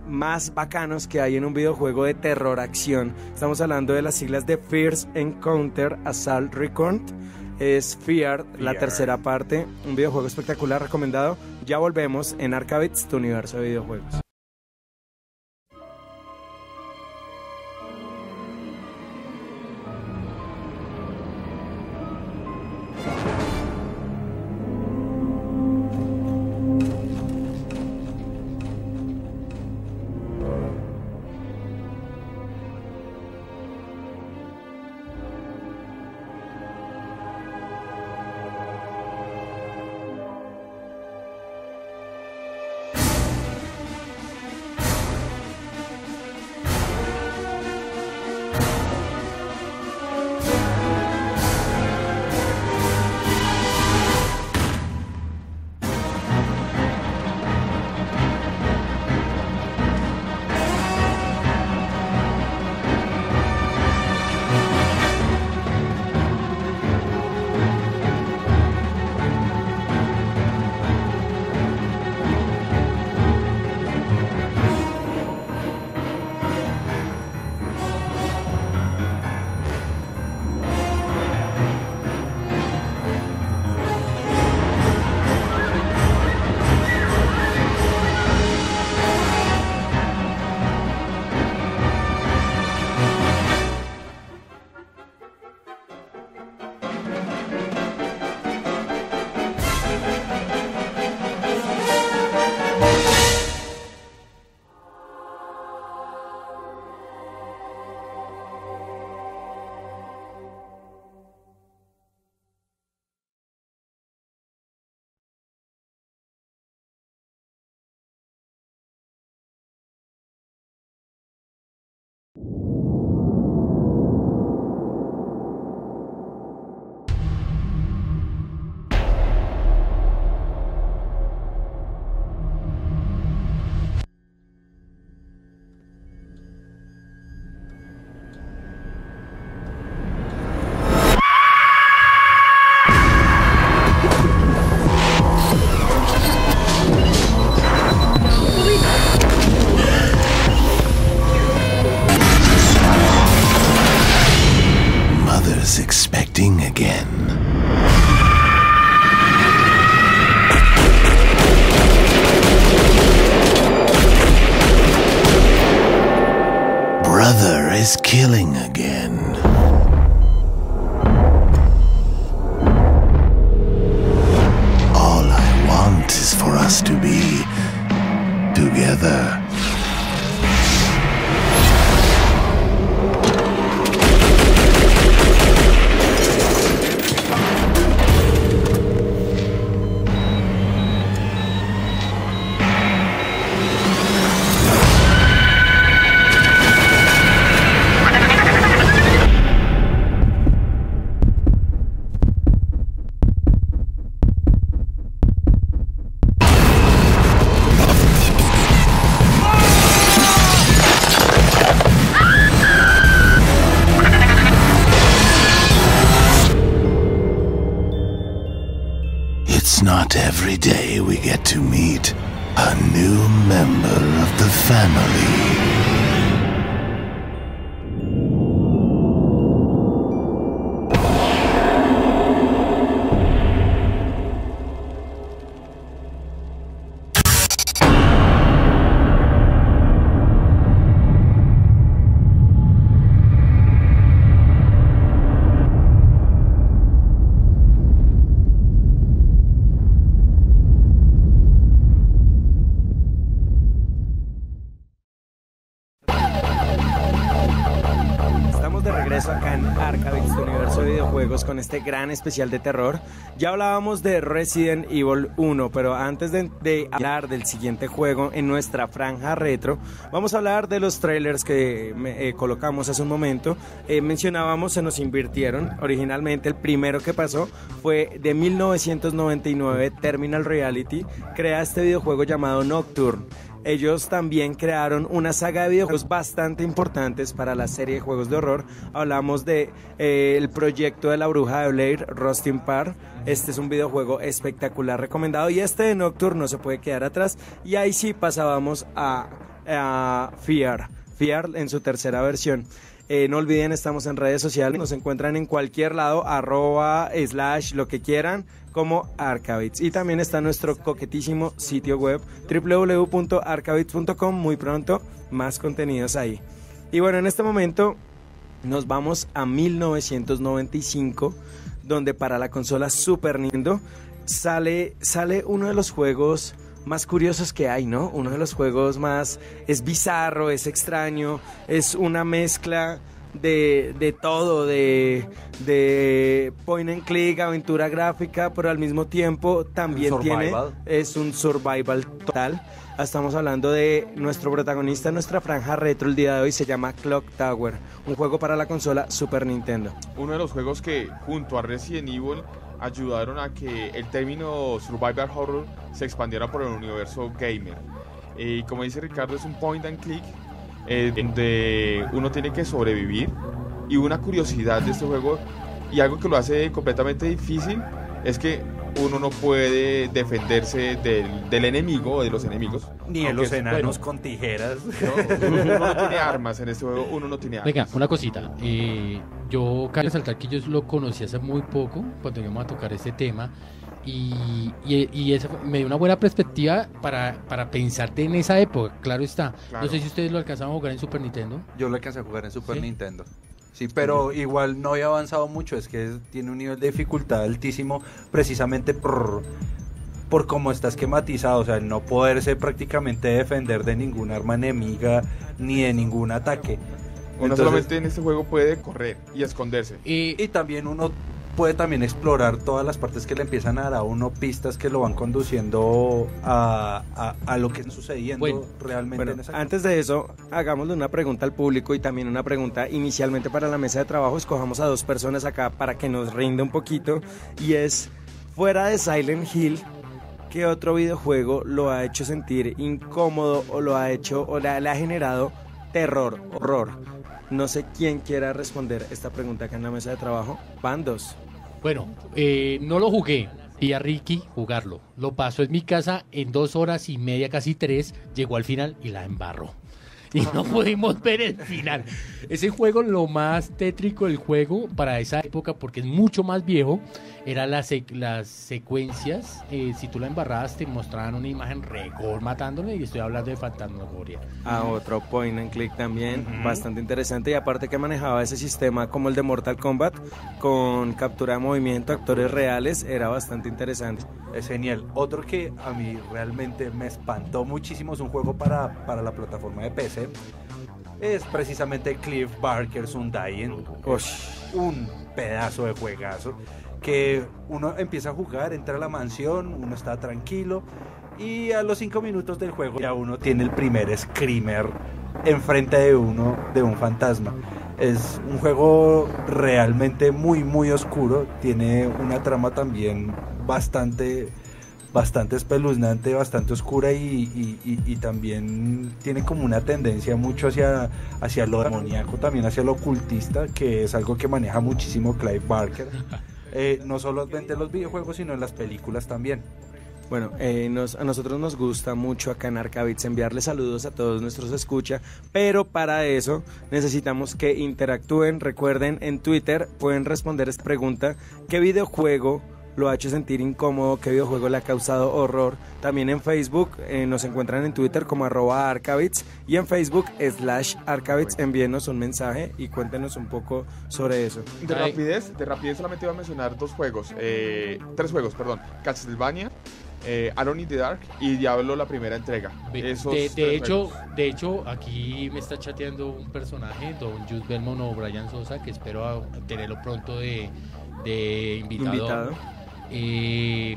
más bacanos que hay en un videojuego de terror acción. Estamos hablando de las siglas de First Encounter Assault Recon. Es Fear, la tercera parte, un videojuego espectacular, recomendado. Ya volvemos en Arcabits, tu universo de videojuegos. is killing again. All I want is for us to be together. It's not every day we get to meet a new member of the family. Acá en Arcabits, tu universo de videojuegos, con este gran especial de terror. Ya hablábamos de Resident Evil 1, pero antes de hablar del siguiente juego en nuestra franja retro, vamos a hablar de los trailers que colocamos hace un momento. Mencionábamos, se nos invirtieron. Originalmente el primero que pasó fue de 1999, Terminal Reality crea este videojuego llamado Nocturne. Ellos también crearon una saga de videojuegos bastante importantes para la serie de juegos de horror. Hablamos de el proyecto de la bruja de Blair, Rustin Parr. Este es un videojuego espectacular, recomendado. Y este de Nocturne no se puede quedar atrás. Y ahí sí pasábamos a Fear en su tercera versión. No olviden, estamos en redes sociales, nos encuentran en cualquier lado, @ lo que quieran, como Arcabits. Y también está nuestro coquetísimo sitio web, www.arcabits.com. Muy pronto, más contenidos ahí. Y bueno, en este momento nos vamos a 1995, donde para la consola Super Nintendo sale uno de los juegos más curiosos que hay, ¿no? Uno de los juegos más... es bizarro, es extraño, es una mezcla de todo, de point and click, aventura gráfica, pero al mismo tiempo también es un survival total. Estamos hablando de nuestro protagonista, nuestra franja retro el día de hoy, se llama Clock Tower, un juego para la consola Super Nintendo. Uno de los juegos que junto a Resident Evil ayudaron a que el término survival horror se expandiera por el universo gamer. Y como dice Ricardo, es un point and click donde uno tiene que sobrevivir. Y una curiosidad de este juego, y algo que lo hace completamente difícil, es que uno no puede defenderse del enemigo o de los enemigos. Ni de los enanos con tijeras. Uno no tiene armas en este juego, uno no tiene armas. Venga, una cosita. Yo cabe resaltar que yo lo conocí hace muy poco, cuando íbamos a tocar este tema. Y eso me dio una buena perspectiva para pensarte en esa época, claro está. Claro. No sé si ustedes lo alcanzaron a jugar en Super Nintendo. Yo lo alcancé a jugar en Super Nintendo. Sí, pero igual no había avanzado mucho, es que tiene un nivel de dificultad altísimo precisamente por cómo está esquematizado, o sea, el no poderse prácticamente defender de ninguna arma enemiga ni de ningún ataque. Uno solamente en este juego puede correr y esconderse. Y también uno puede también explorar todas las partes que le empiezan a dar a uno pistas que lo van conduciendo a lo que está sucediendo realmente en esa cosa. Antes de eso, hagámosle una pregunta al público y también una pregunta inicialmente para la mesa de trabajo. Escojamos a dos personas acá para que nos rinda un poquito, y es, fuera de Silent Hill, ¿qué otro videojuego lo ha hecho sentir incómodo o lo ha hecho o le ha generado terror, horror? No sé quién quiera responder esta pregunta acá en la mesa de trabajo. Bandos. Bueno, no lo jugué, vi a Ricky jugarlo. Lo pasó en mi casa en 2 horas y media, casi 3, llegó al final y la embarró. y no pudimos ver el final. Ese juego, lo más tétrico del juego para esa época, porque es mucho más viejo, eran las secuencias. Si tú la embarrabas, te mostraban una imagen récord matándole, y estoy hablando de Fantasmagoria. Otro point and click también, bastante interesante, y aparte que manejaba ese sistema como el de Mortal Kombat, con captura de movimiento, actores reales, era bastante interesante. Es genial. Otro que a mí realmente me espantó muchísimo, es un juego para la plataforma de PC, es precisamente Cliff Barker's Undying. Un pedazo de juegazo que uno empieza a jugar, entra a la mansión, uno está tranquilo y a los 5 minutos del juego ya uno tiene el primer screamer enfrente de uno, de un fantasma. Es un juego realmente muy muy oscuro, tiene una trama también bastante espeluznante, bastante oscura, y también tiene como una tendencia mucho hacia lo demoníaco, también hacia lo ocultista, que es algo que maneja muchísimo Clive Barker, no solamente en los videojuegos sino en las películas también. Bueno, a nosotros nos gusta mucho acá en Arcabits enviarle saludos a todos nuestros escucha, pero para eso necesitamos que interactúen. Recuerden, en Twitter pueden responder esta pregunta: ¿qué videojuego lo ha hecho sentir incómodo? ¿Qué videojuego le ha causado horror? También en Facebook nos encuentran en Twitter como @Arcabits, y en Facebook /Arcabits. Envíenos un mensaje y cuéntenos un poco sobre eso. De rapidez solamente iba a mencionar tres juegos, Castlevania, Alone in the Dark y Diablo, la primera entrega. De hecho, aquí me está chateando un personaje, Don Just Belmont o Brian Sosa, que espero tenerlo pronto de invitado. Él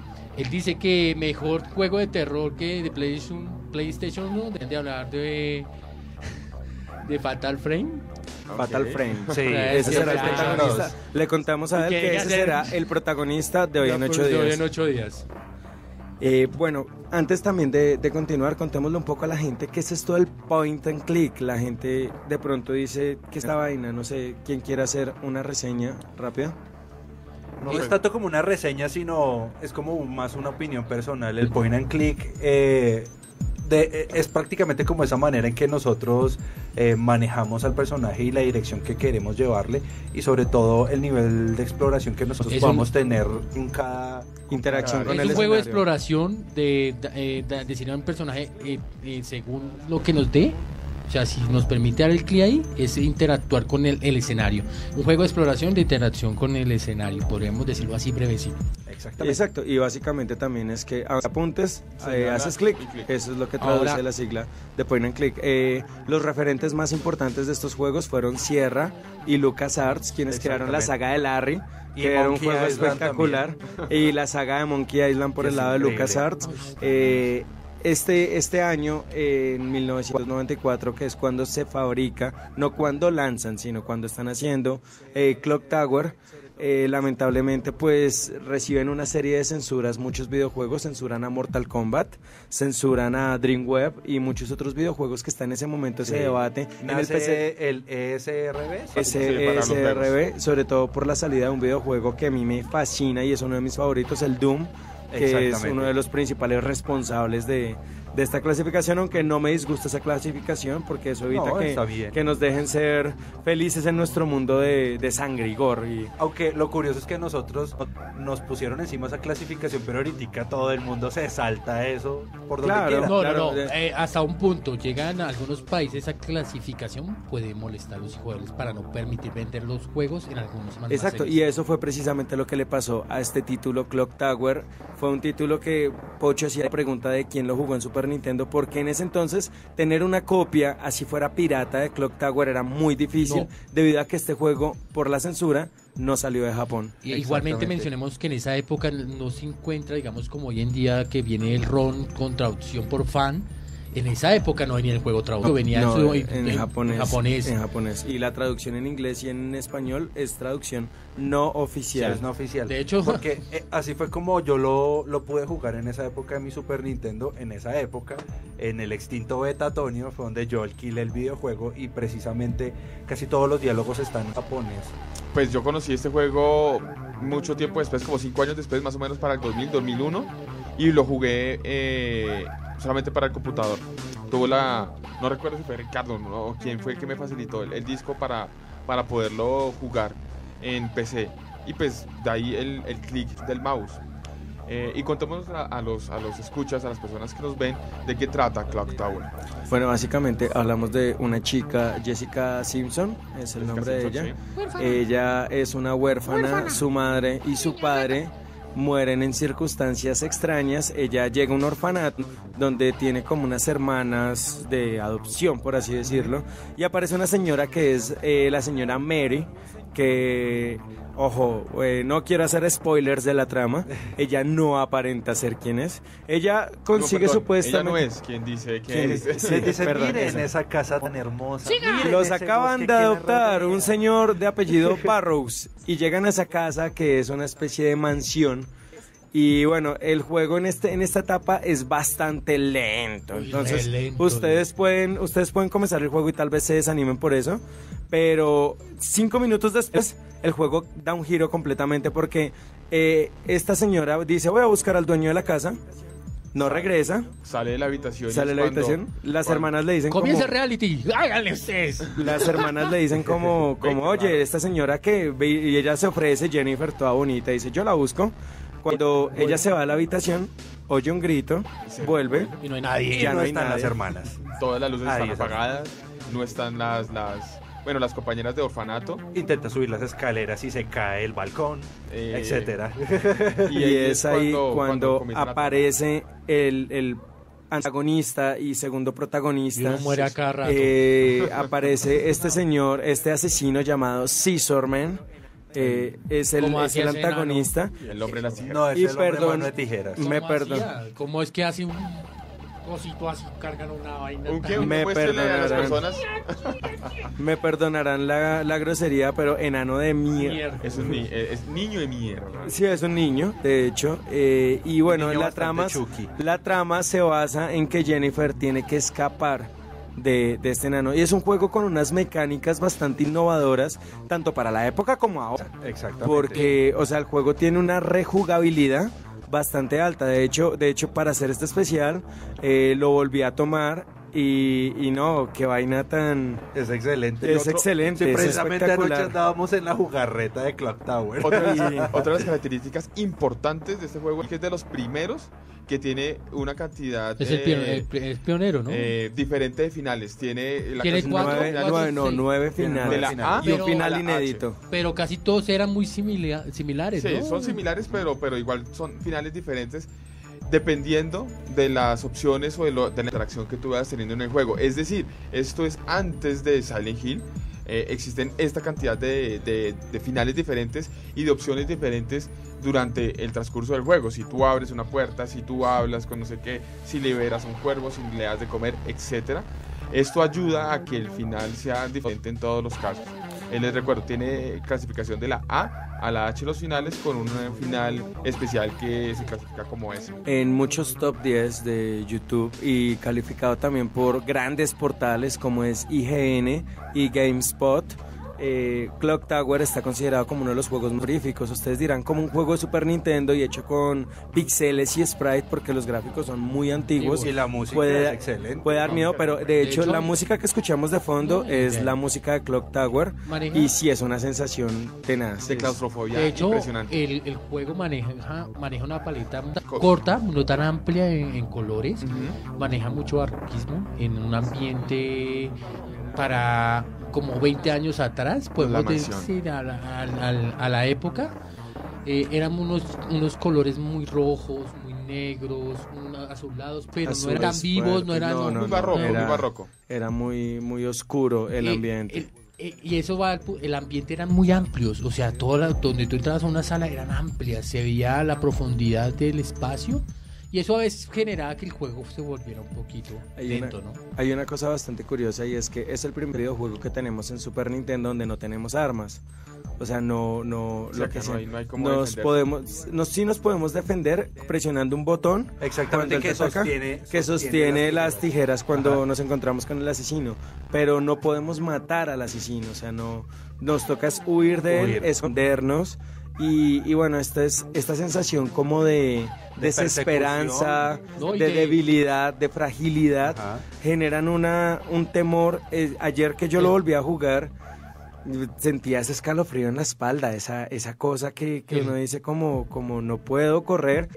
dice que mejor juego de terror que de PlayStation 1, deben de hablar de Fatal Frame. Fatal Frame, sí, ese será el protagonista. Le contamos a él que ese será el protagonista de Hoy en 8 días. Bueno, antes también de continuar, contémosle un poco a la gente qué es esto del point and click. La gente de pronto dice que esta vaina, no sé, ¿quién quiere hacer una reseña rápida? No es tanto como una reseña, sino es como más una opinión personal. El point and click es prácticamente como esa manera en que nosotros manejamos al personaje y la dirección que queremos llevarle, y sobre todo el nivel de exploración que nosotros podamos tener en cada interacción con el escenario. Es un juego de exploración, de diseñar un personaje según lo que nos dé. O sea, si nos permite dar el clic ahí, es interactuar con el escenario. Un juego de exploración, de interacción con el escenario, podríamos decirlo así brevecito. Exacto, y básicamente también es que apuntes, haces clic, eso es lo que traduce la sigla de point and click. Los referentes más importantes de estos juegos fueron Sierra y LucasArts, quienes crearon la saga de Larry, que era un juego espectacular, y la saga de Monkey Island por el lado de LucasArts. Este año, en 1994, que es cuando se fabrica, no cuando lanzan, sino cuando están haciendo Clock Tower, lamentablemente pues reciben una serie de censuras. Muchos videojuegos censuran a Mortal Kombat, censuran a Dreamweb y muchos otros videojuegos que están en ese momento, ese debate. En el PC, el ESRB, sobre todo por la salida de un videojuego que a mí me fascina y es uno de mis favoritos, el Doom, que es uno de los principales responsables de esta clasificación, aunque no me disgusta esa clasificación porque eso evita que nos dejen ser felices en nuestro mundo de sangre y gore. Aunque lo curioso es que nosotros nos pusieron encima esa clasificación, pero ahorita todo el mundo se salta eso por donde quiera. No, hasta un punto llegan a algunos países, esa clasificación puede molestar a los jugadores para no permitir vender los juegos en algunos almacenes. Exacto, y eso fue precisamente lo que le pasó a este título. Clock Tower fue un título que Pocho hacía la pregunta de quién lo jugó en Super Nintendo, porque en ese entonces tener una copia, así fuera pirata, de Clock Tower era muy difícil, debido a que este juego, por la censura, no salió de Japón. Y igualmente mencionemos que en esa época no se encuentra, digamos, como hoy en día que viene el ROM con traducción por fan. En esa época no venía el juego traducido, venía en japonés. Y la traducción en inglés y en español es traducción no oficial. Sí, es no oficial. De hecho, porque así fue como yo lo pude jugar en esa época de mi Super Nintendo. En esa época, en el extinto Beta Tonio, fue donde yo alquilé el videojuego y precisamente casi todos los diálogos están en japonés. Pues yo conocí este juego mucho tiempo después, como 5 años después, más o menos para el 2000, 2001, y lo jugué solamente para el computador. tuvo no recuerdo si fue Ricardo o quién fue que me facilitó el disco para poderlo jugar en PC. Y pues de ahí el clic del mouse. Y contémonos a los escuchas, a las personas que nos ven, de qué trata Clock Tower. Bueno, básicamente hablamos de una chica, Jessica Simpson, es el nombre de ella. Sí. Ella es una huérfana, su madre y su padre mueren en circunstancias extrañas. Ella llega a un orfanato donde tiene como unas hermanas de adopción, por así decirlo, y aparece una señora que es la señora Mary, que... Ojo, no quiero hacer spoilers de la trama. Ella no aparenta ser quien es. Ella consigue supuestamente... Ella no es quien dice que es. Sí, dice, perdón, miren esa casa tan hermosa. Los acaban de adoptar un señor de apellido Barrows y llegan a esa casa que es una especie de mansión. Y bueno, el juego en esta etapa es bastante lento. Entonces, ustedes pueden comenzar el juego y tal vez se desanimen por eso. Pero 5 minutos después, el juego da un giro completamente porque esta señora dice, voy a buscar al dueño de la casa. No regresa. Sale de la habitación. Las hermanas le dicen comienza el reality, háganle ustedes. Las hermanas le dicen como oye, esta señora que... Y ella se ofrece, Jennifer, toda bonita, dice, yo la busco. Cuando ella se va a la habitación, oye un grito, vuelve y no hay nadie. Ya no están hay las hermanas. Todas las luces están apagadas, no están las compañeras de orfanato. Intenta subir las escaleras y se cae el balcón, etcétera. Y es ahí cuando aparece el antagonista y segundo protagonista. Y uno muere a cada rato. Aparece este señor, este asesino llamado Scissorman. Es el antagonista. El hombre de las tijeras. No, es el hombre mano de tijeras. Me perdono. ¿Cómo es que hace un cosito así, cargan una vaina? Me perdonarán la grosería, pero enano de mierda. Es niño de mierda. Sí, es un niño, de hecho. Y bueno, la trama se basa en que Jennifer tiene que escapar de este enano. Y es un juego con unas mecánicas bastante innovadoras, tanto para la época como ahora. Exactamente. Porque, o sea, el juego tiene una rejugabilidad bastante alta. De hecho, para hacer este especial, lo volví a tomar y no, qué vaina tan... Es excelente. Es excelente, sí, es precisamente anoche espectacular. andábamos en la jugarreta de Clock Tower. Otra de las características importantes de este juego es que es de los primeros que tiene una cantidad es pionero, ¿no? Diferente de finales. Tiene nueve finales. De la A y un final inédito. Pero casi todos eran muy similares, sí, ¿no? son similares, pero igual son finales diferentes dependiendo de las opciones o de la interacción que tú vayas teniendo en el juego. Es decir, esto es antes de Silent Hill. Existen esta cantidad de finales diferentes y de opciones diferentes durante el transcurso del juego. Si tú abres una puerta, si tú hablas con no sé qué, si liberas a un cuervo, si le das de comer, etcétera. Esto ayuda a que el final sea diferente en todos los casos. Les recuerdo, tiene clasificación de la A a la H los finales, con un final especial que se clasifica como S. En muchos top 10 de YouTube y calificado también por grandes portales como es IGN y GameSpot, Clock Tower está considerado como uno de los juegos más prolíficos. Ustedes dirán como un juego de Super Nintendo y hecho con pixeles y sprite porque los gráficos son muy antiguos y la música es excelente. Puede dar miedo, pero de hecho la música que escuchamos de fondo es la música de Clock Tower y sí es una sensación tenaz. De claustrofobia de hecho, impresionante. El juego maneja una paleta corta, no tan amplia en colores, maneja mucho barroquismo en un ambiente para como 20 años atrás, podemos decir, a la época, eran unos colores muy rojos, muy negros, azulados, pero no eran vivos, no eran... muy barroco. Era muy oscuro el ambiente. Y eso el ambiente eran muy amplios, o sea, donde tú entrabas a una sala eran amplias, se veía la profundidad del espacio. Y eso a veces generaba que el juego se volviera un poquito lento, ¿no? Hay una cosa bastante curiosa y es que es el primer videojuego que tenemos en Super Nintendo donde no tenemos armas. O sea, no hay como sí nos podemos defender presionando un botón. Exactamente, que sostiene las tijeras cuando nos encontramos con el asesino. Pero no podemos matar al asesino, o sea, no nos toca huir de él, escondernos. Y bueno, esta sensación como de desesperanza, ¿no? de debilidad, de fragilidad, generan un temor. Ayer que yo lo volví a jugar, sentía ese escalofrío en la espalda, esa cosa que uno dice como no puedo correr.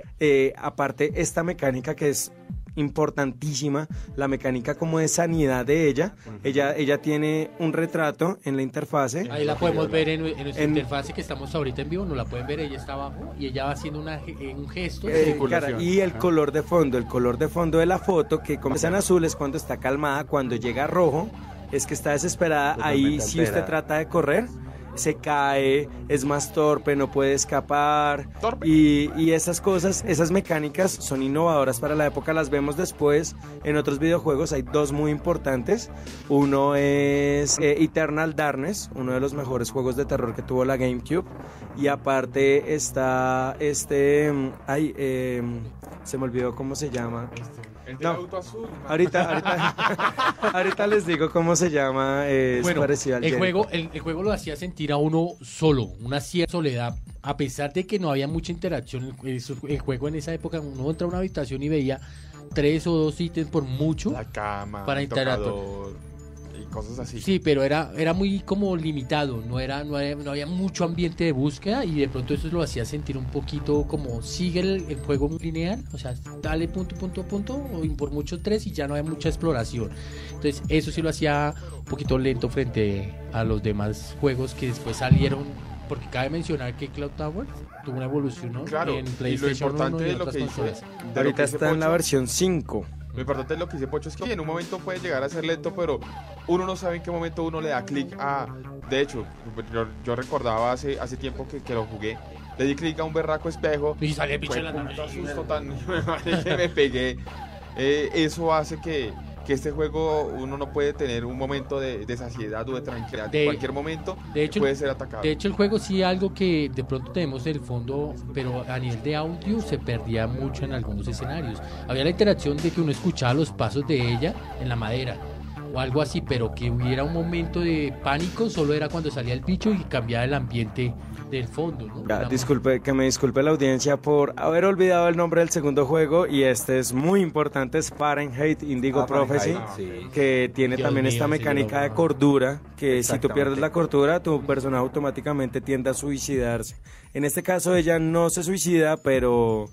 Aparte, esta mecánica que es importantísima, la mecánica como de sanidad de ella. Ella tiene un retrato en la interfase. Ahí la podemos ver en nuestra interfase que estamos ahorita en vivo, no la pueden ver, ella está abajo y ella va haciendo un gesto de y el color de fondo de la foto, que comienza en azul es cuando está calmada, cuando llega a rojo es que está desesperada. Ahí si usted trata de correr, se cae, es más torpe, no puede escapar. Y esas cosas, esas mecánicas son innovadoras para la época, las vemos después en otros videojuegos. Hay dos muy importantes. Uno es Eternal Darkness, uno de los mejores juegos de terror que tuvo la GameCube. Y aparte está se me olvidó cómo se llama. El del auto azul. Ahorita les digo cómo se llama. Bueno, parecido al el juego lo hacía sentir a uno solo, una cierta soledad. A pesar de que no había mucha interacción, el juego en esa época, uno entraba a una habitación y veía 3 o 2 ítems por mucho. La cama, para interactuar. Y cosas así. Sí, pero era muy como limitado, no había mucho ambiente de búsqueda y de pronto eso lo hacía sentir un poquito como sigue el juego lineal, o sea, dale punto, o por mucho 3 y ya no hay mucha exploración. Entonces eso sí lo hacía un poquito lento frente a los demás juegos que después salieron, porque cabe mencionar que Clock Tower tuvo una evolución, ¿no? Claro, En PlayStation y lo importante 1 y de lo otras que consolas. dice, Ahorita está en la versión 5. Lo importante es lo que dice Pocho, es que en un momento puede llegar a ser lento, pero uno no sabe en qué momento uno le da clic a... De hecho, yo recordaba hace tiempo que lo jugué, le di clic a un berraco espejo Y salía el bicho en la nariz. nariz. Susto tan... que me pegué. Eso hace que este juego uno no puede tener un momento de saciedad o de tranquilidad. En cualquier momento puede ser atacado. De hecho, el juego sí algo que de pronto tenemos el fondo, pero a nivel de audio se perdía mucho en algunos escenarios. Había la interacción de que uno escuchaba los pasos de ella en la madera o algo así, pero que hubiera un momento de pánico solo era cuando salía el bicho y cambiaba el ambiente del fondo, ¿no? Que me disculpe la audiencia por haber olvidado el nombre del segundo juego, y este es muy importante, es Fahrenheit Indigo Prophecy, que tiene también esta mecánica de cordura, que si tú pierdes la cordura, tu personaje automáticamente tiende a suicidarse. En este caso ella no se suicida, pero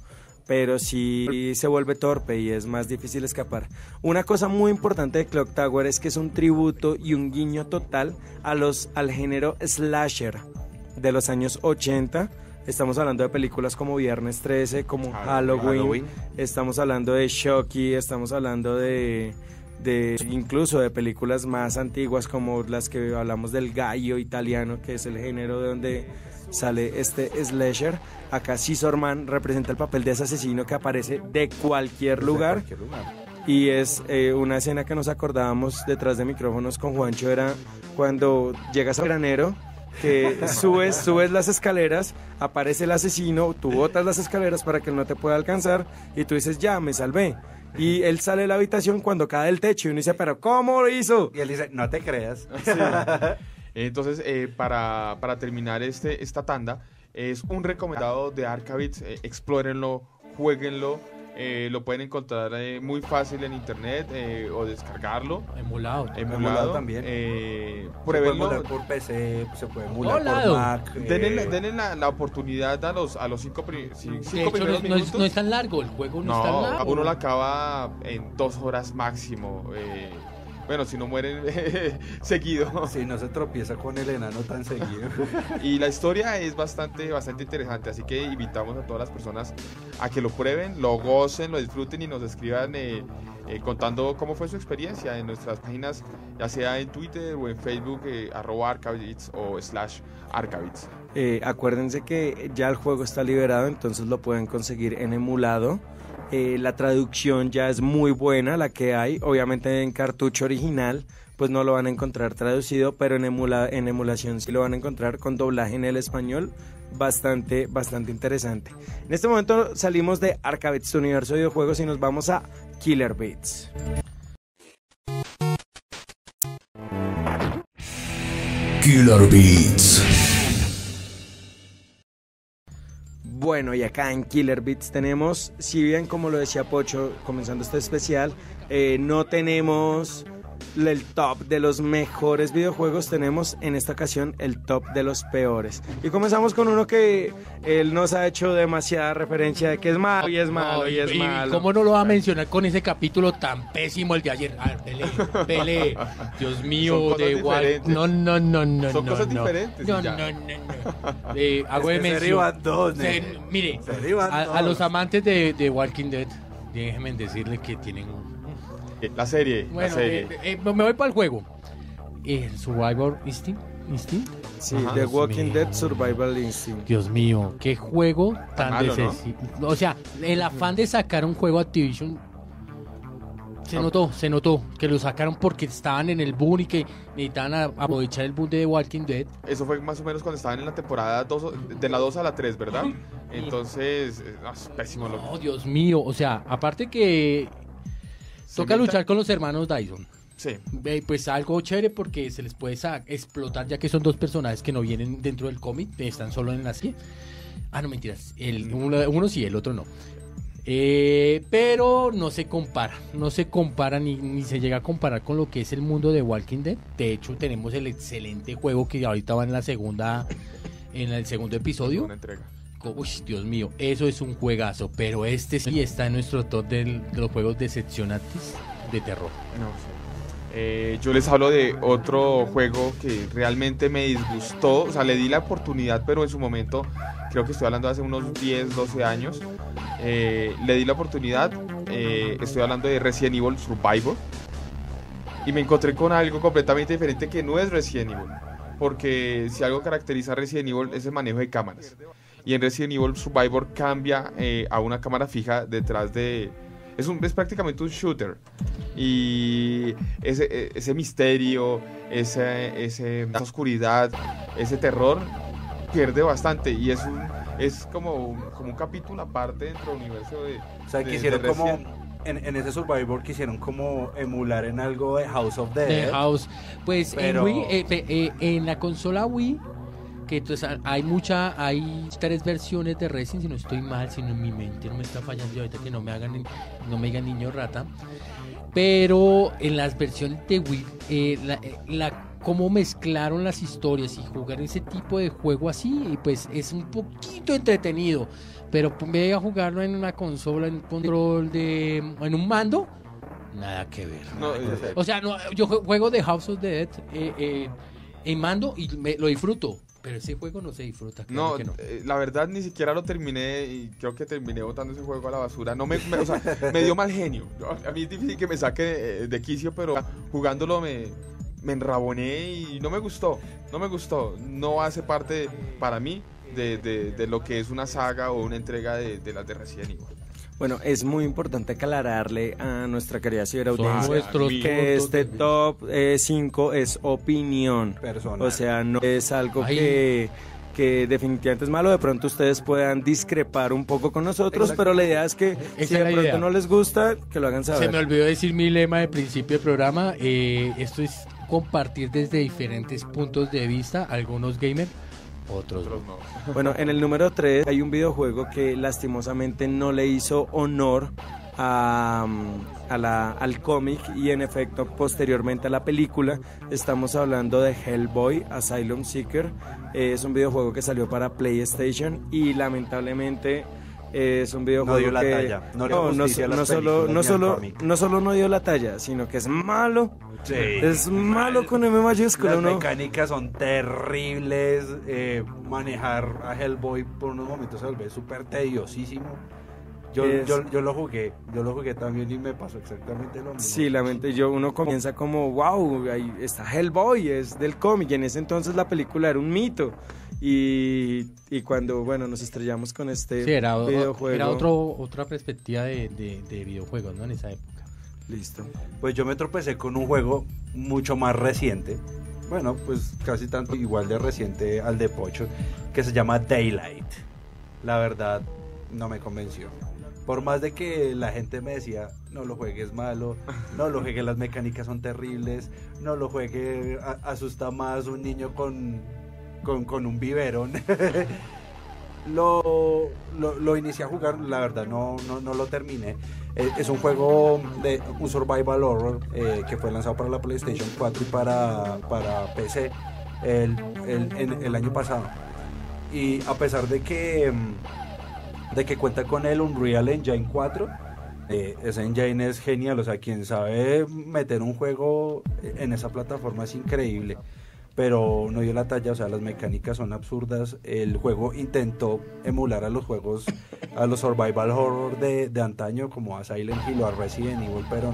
sí se vuelve torpe y es más difícil escapar. Una cosa muy importante de Clock Tower es que es un tributo y un guiño total al género slasher de los años 80. Estamos hablando de películas como Viernes 13, como Halloween. Estamos hablando de Chucky, estamos hablando de incluso de películas más antiguas como las que hablamos del gallo italiano, que es el género de donde sale este slasher. Acá Scissor Man representa el papel de ese asesino que aparece de cualquier lugar. Y es una escena que nos acordábamos detrás de micrófonos con Juancho, era cuando llegas al granero, que subes las escaleras, aparece el asesino, tú botas las escaleras para que él no te pueda alcanzar y tú dices, ya, me salvé. Y él sale de la habitación cuando cae del techo y uno dice, pero ¿cómo lo hizo? Y él dice, no te creas. Sí. Entonces, para terminar esta tanda, es un recomendado de Arcabits. Explórenlo, jueguenlo. Lo pueden encontrar muy fácil en internet o descargarlo. Emulado también. Se puede emular por PC, se puede emular por Mac. Denle la oportunidad a los 5 primeros minutos. No es tan largo, el juego no es tan largo. Uno lo acaba en 2 horas máximo. Bueno, si no mueren seguido. Si no se tropieza con el enano tan seguido. Y la historia es bastante interesante, así que invitamos a todas las personas a que lo prueben, lo gocen, lo disfruten y nos escriban contando cómo fue su experiencia en nuestras páginas, ya sea en Twitter o en Facebook, @Arcabits o /Arcabits. Acuérdense que ya el juego está liberado, entonces lo pueden conseguir en emulado. La traducción ya es muy buena, la que hay. Obviamente en cartucho original pues no lo van a encontrar traducido, pero en emulación sí lo van a encontrar con doblaje en el español, bastante interesante. En este momento salimos de Arcabits, tu universo de videojuegos, y nos vamos a Killer Beats. Killer Beats. Bueno, y acá en Killer Beats tenemos, si bien como lo decía Pocho, comenzando este especial, no tenemos el top de los mejores videojuegos, tenemos en esta ocasión el top de los peores. Y comenzamos con uno que él nos ha hecho demasiada referencia de que es malo y es malo y es malo. ¿Cómo no lo va a mencionar con ese capítulo tan pésimo el de ayer? Pele. Dios mío, de igual. No. Son cosas diferentes. No. Hago de mención. Mire, a los amantes de Walking Dead, déjenme decirle que tienen la serie. Me voy para el juego. Survivor Instinct. Sí, The Walking Dead Survival Instinct. Dios mío, qué juego tan malo, ¿no? O sea, el afán de sacar un juego a Activision se notó que lo sacaron porque estaban en el boom y que necesitaban aprovechar el boom de The Walking Dead. Eso fue más o menos cuando estaban en la temporada de la 2 a la 3, ¿verdad? Entonces, es pésimo. No, Dios mío, o sea, aparte que toca luchar con los hermanos Dyson. Sí. Pues algo chévere porque se les puede explotar, ya que son dos personajes que no vienen dentro del cómic, están solo en la serie. No, mentiras. Uno sí, el otro no. Pero no se compara ni se llega a comparar con lo que es el mundo de Walking Dead. De hecho, tenemos el excelente juego que ahorita va en el segundo episodio. Una entrega. Uy, Dios mío, eso es un juegazo, pero este sí está en nuestro top de los juegos decepcionantes de terror. No sé. Yo les hablo de otro juego que realmente me disgustó, o sea, le di la oportunidad, pero en su momento, creo que estoy hablando de hace unos 10, 12 años, le di la oportunidad, estoy hablando de Resident Evil Survivor, y me encontré con algo completamente diferente que no es Resident Evil, porque si algo caracteriza a Resident Evil es el manejo de cámaras. Y en Resident Evil Survivor cambia a una cámara fija detrás de... Es prácticamente un shooter. Y ese misterio, esa oscuridad, ese terror pierde bastante. Y es como un capítulo aparte dentro del universo de... O sea, quisieron como... En ese Survivor quisieron como emular en algo de House of the Dead. Pues pero... en la consola Wii... que entonces hay 3 versiones de Resident, si no estoy mal, si no en mi mente no me está fallando ahorita, que no me digan niño rata, pero en las versiones de Wii cómo mezclaron las historias y jugar ese tipo de juego así, pues es un poquito entretenido, pero me a jugarlo en una consola, en un control en un mando, nada que ver. O sea, yo juego de House of the Dead en mando y lo disfruto. Pero ese juego no se disfruta. No, la verdad ni siquiera lo terminé y creo que terminé botando ese juego a la basura. O sea, me dio mal genio. A mí es difícil que me saque de quicio, pero jugándolo me enraboné y no me gustó. No hace parte para mí de lo que es una saga o una entrega de las de Resident Evil. Bueno, es muy importante aclararle a nuestra querida ciberaudiencia que este top 5 es opinión personal. O sea, no es algo que definitivamente es malo. De pronto ustedes puedan discrepar un poco con nosotros, exacto, pero la idea es que si de pronto no les gusta, que lo hagan saber. Se me olvidó decir mi lema de principio del programa. Esto es compartir desde diferentes puntos de vista, algunos gamers, otros no. Bueno, en el número 3 hay un videojuego que lastimosamente no le hizo honor al cómic y en efecto posteriormente a la película. Estamos hablando de Hellboy Asylum Seeker. Es un videojuego que salió para PlayStation y lamentablemente es un videojuego no dio la talla. No solo no dio la talla, sino que es malo. Sí, es malo con M mayúscula. Las mecánicas son terribles. Manejar a Hellboy por unos momentos se vuelve súper tediosísimo. Yo lo jugué también y me pasó exactamente lo mismo. Sí, uno comienza como, wow, ahí está Hellboy, es del cómic, y en ese entonces la película era un mito. Y cuando, nos estrellamos con este videojuego... Era otra perspectiva de videojuegos, ¿no? En esa época. Listo. Pues yo me tropecé con un juego mucho más reciente. Bueno, pues casi tanto igual de reciente al de Pocho, que se llama Daylight. La verdad, no me convenció. Por más de que la gente me decía, no lo juegues malo, no lo juegues, las mecánicas son terribles, no lo juegues, asusta más un niño con un biberón. Lo inicié a jugar, la verdad no lo terminé. Es un juego de un survival horror que fue lanzado para la PlayStation 4 y para PC el año pasado. Y a pesar de que cuenta con el Unreal Engine 4, ese engine es genial. O sea, quien sabe meter un juego en esa plataforma es increíble, pero no dio la talla. O sea, las mecánicas son absurdas. El juego intentó emular a los survival horror de antaño, como a Silent Hill o a Resident Evil, pero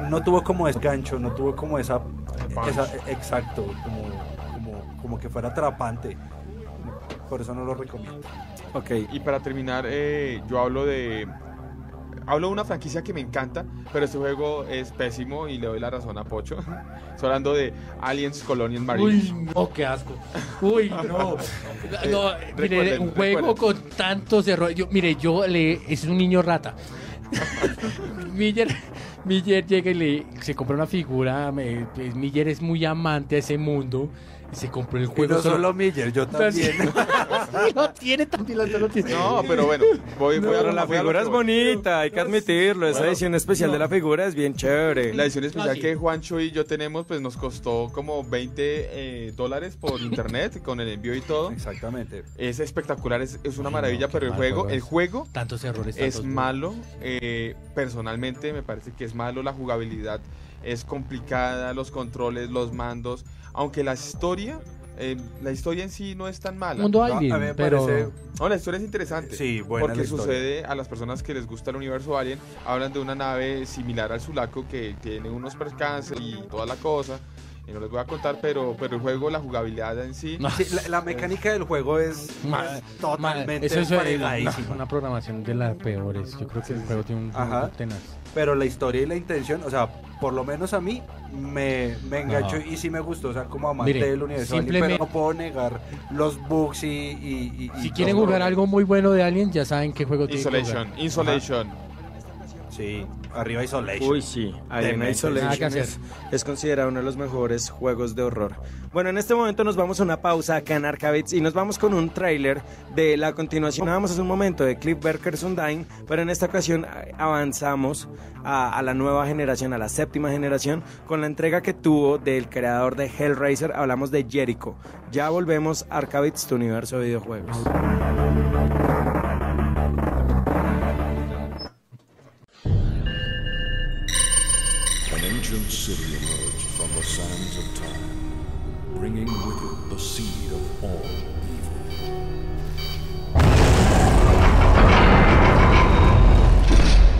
no tuvo como ese gancho, no tuvo como esa exacto, como que fuera atrapante. Por eso no lo recomiendo. Ok, y para terminar, yo hablo de una franquicia que me encanta, pero este juego es pésimo y le doy la razón a Pocho. Estoy hablando de Aliens Colonial Marines. Uy, no, qué asco. Uy, no. Mire, un juego con tantos errores. Es un niño rata. Miller llega y se compra una figura. Miller es muy amante a ese mundo. Y se compró el juego. Y no solo Miller, yo también. Lo tiene también, lo tiene. No, pero bueno, pero la figura es bonita, hay que admitirlo. Esa edición especial de la figura es bien chévere. La edición especial que Juancho y yo tenemos, pues nos costó como $20 por internet, con el envío y todo. Exactamente. Es espectacular, es una maravilla, pero el juego tantos errores, es malo. Personalmente me parece que es malo, la jugabilidad es complicada, los controles, los mandos, aunque la historia en sí no es tan mala. Mundo Alien, pero la historia es interesante. Sí, buena porque la historia. Sucede a las personas que les gusta el universo Alien, hablan de una nave similar al Sulaco que tiene unos percances y toda la cosa. Y no les voy a contar, pero el juego, la jugabilidad en sí... Sí, la mecánica del juego es totalmente eso es fregadísima. una programación de las peores. Yo creo que el juego tiene un tenaz. Pero la historia y la intención, o sea, por lo menos a mí me enganchó y sí me gustó, o sea, como amante del universo Alien, pero no puedo negar los bugs y si quieren jugar algo muy bueno de Alien, ya saben qué juego tienen que jugar. Isolation. Sí, arriba Isolation. Uy, sí, Alien Isolation es considerado uno de los mejores juegos de horror. Bueno, en este momento nos vamos a una pausa acá en Arcabits y nos vamos con un tráiler de la continuación. Vamos hace un momento de Cliff Barker's Undying, pero en esta ocasión avanzamos a la nueva generación, a la 7ª generación, con la entrega que tuvo del creador de Hellraiser. Hablamos de Jericho. Ya volvemos a Arcabits, tu universo de videojuegos. An ancient city emerged from the sands of time, bringing with it the seed of all evil.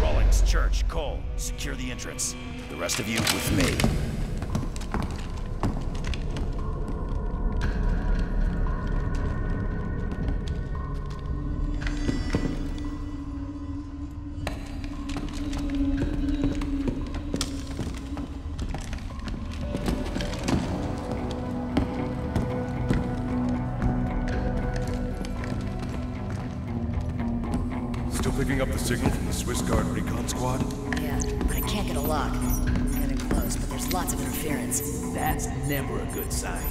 Rawlings, Church, Cole, secure the entrance. The rest of you with me. Picking up the signal from the Swiss Guard recon squad? Yeah, but I can't get a lock. I'm getting close, but there's lots of interference. That's never a good sign.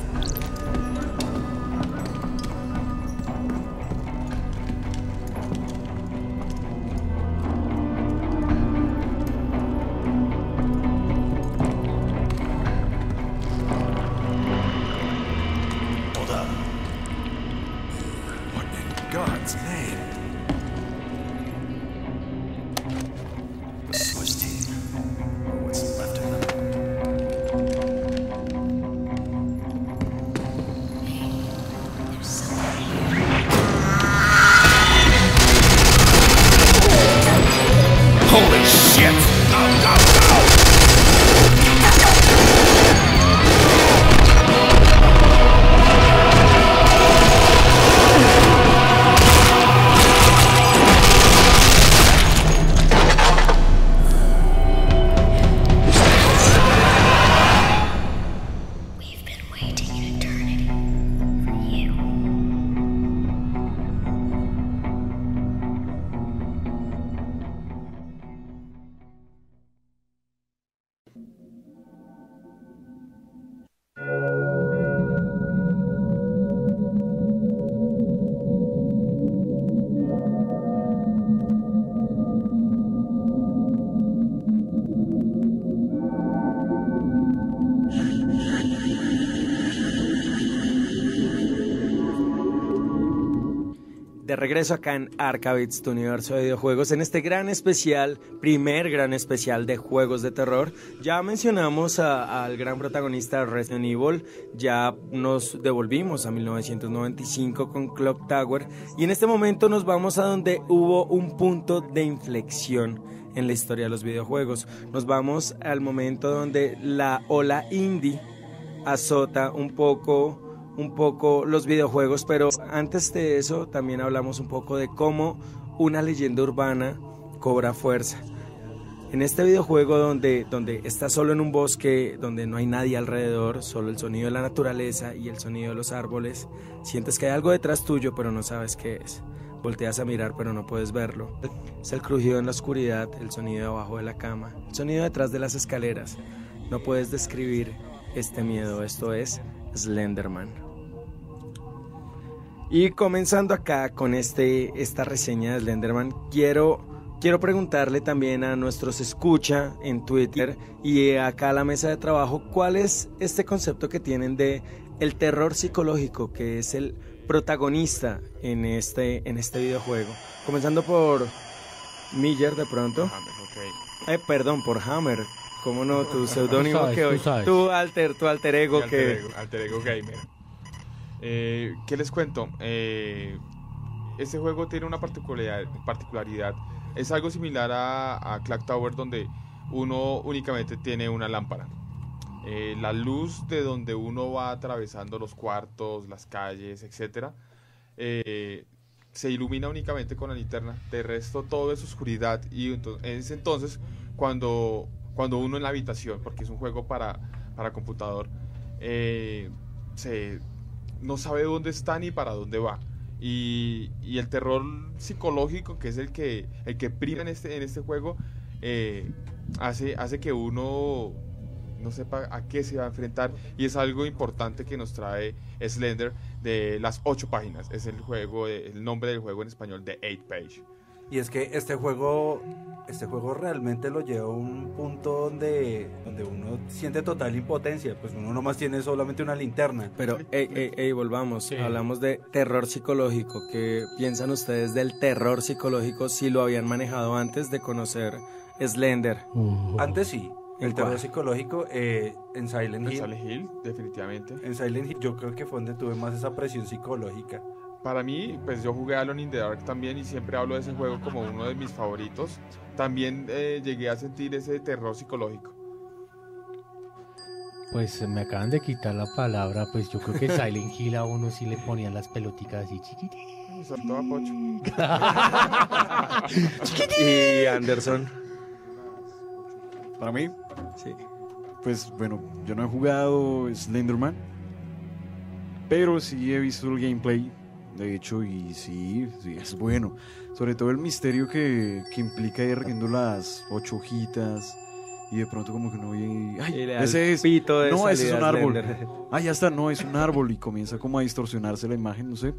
Hold up. What in God's name? Swiss team. Or what's left of them. de regreso acá en Arcabits, tu universo de videojuegos, en este gran especial, primer gran especial de juegos de terror. Ya mencionamos al gran protagonista Resident Evil, ya nos devolvimos a 1995 con Clock Tower, y en este momento nos vamos a donde hubo un punto de inflexión en la historia de los videojuegos. Nos vamos al momento donde la ola indie azota un poco los videojuegos, pero antes de eso también hablamos un poco de cómo una leyenda urbana cobra fuerza. En este videojuego donde estás solo en un bosque, donde no hay nadie alrededor, solo el sonido de la naturaleza y el sonido de los árboles, sientes que hay algo detrás tuyo pero no sabes qué es. Volteas a mirar pero no puedes verlo. Es el crujido en la oscuridad, el sonido abajo de la cama, el sonido detrás de las escaleras. No puedes describir este miedo, esto es Slenderman. Y comenzando acá con esta reseña de Slenderman, quiero preguntarle también a nuestros escucha en Twitter y acá a la mesa de trabajo, ¿cuál es este concepto que tienen de el terror psicológico que es el protagonista en este videojuego? Comenzando por Miller de pronto. Hammer, okay. Perdón, por Hammer. ¿Cómo no? Tu seudónimo que hoy. Tu alter ego que. Alter ego gamer. ¿Qué les cuento? Este juego tiene una particularidad. Es algo similar a Clock Tower, donde uno únicamente tiene una lámpara. La luz de donde uno va atravesando los cuartos, las calles, etcétera, se ilumina únicamente con la linterna. De resto todo es oscuridad, y es entonces cuando uno en la habitación, porque es un juego para computador, no sabe dónde está ni para dónde va. Y el terror psicológico, que es el que prima en este juego, hace que uno no sepa a qué se va a enfrentar, y es algo importante que nos trae Slender, de las 8 páginas. Es el nombre del juego en español, The 8 Page. Y es que este juego realmente lo lleva a un punto donde uno siente total impotencia, pues uno nomás tiene solamente una linterna. Pero, volvamos, sí. Hablamos de terror psicológico. ¿Qué piensan ustedes del terror psicológico, si lo habían manejado antes de conocer Slender? Antes sí. El terror psicológico en Silent Hill. En Silent Hill, definitivamente. En Silent Hill yo creo que fue donde tuve más esa presión psicológica. Para mí, pues yo jugué Alone in the Dark también, y siempre hablo de ese juego como uno de mis favoritos. También llegué a sentir ese terror psicológico. Pues me acaban de quitar la palabra, pues yo creo que Silent Hill a uno sí le ponían las pelotitas así chiquititas. Saltó a Pocho. Y Anderson. Para mí, sí. Pues bueno, yo no he jugado Slenderman, pero sí he visto el gameplay, de hecho, y sí es bueno. Sobre todo el misterio que implica ir recogiendo las 8 hojitas, y de pronto como que uno ve, ay, ese es, no, ese es un árbol. Ya está, no, es un árbol, y comienza como a distorsionarse la imagen, no sé.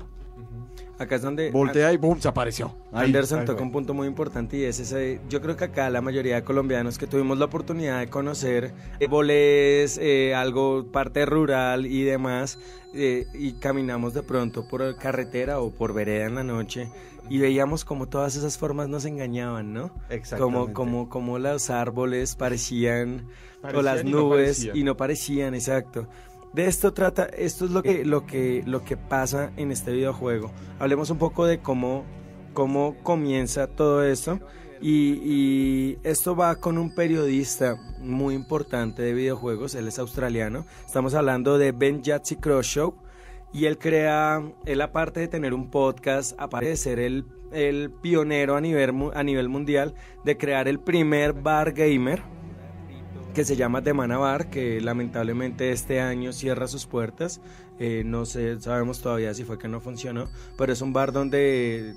Acá es donde voltea y boom, se apareció. Anderson toca un punto muy importante, y es ese. Yo creo que acá la mayoría de colombianos que tuvimos la oportunidad de conocer Bolés, algo parte rural y demás, y caminamos de pronto por carretera o por vereda en la noche, y veíamos como todas esas formas nos engañaban, ¿no? Exactamente. Como los árboles parecían o las nubes y no parecían, exacto. De esto trata, esto es lo que pasa en este videojuego. Hablemos un poco de cómo comienza todo esto, y esto va con un periodista muy importante de videojuegos. Él es australiano. Estamos hablando de Ben Yatzy Croshaw, y él aparte de tener un podcast, aparte de ser el pionero a nivel mundial de crear el primer bar gamer, que se llama The Mana Bar, que lamentablemente este año cierra sus puertas. No sé, sabemos todavía si fue que no funcionó, pero es un bar donde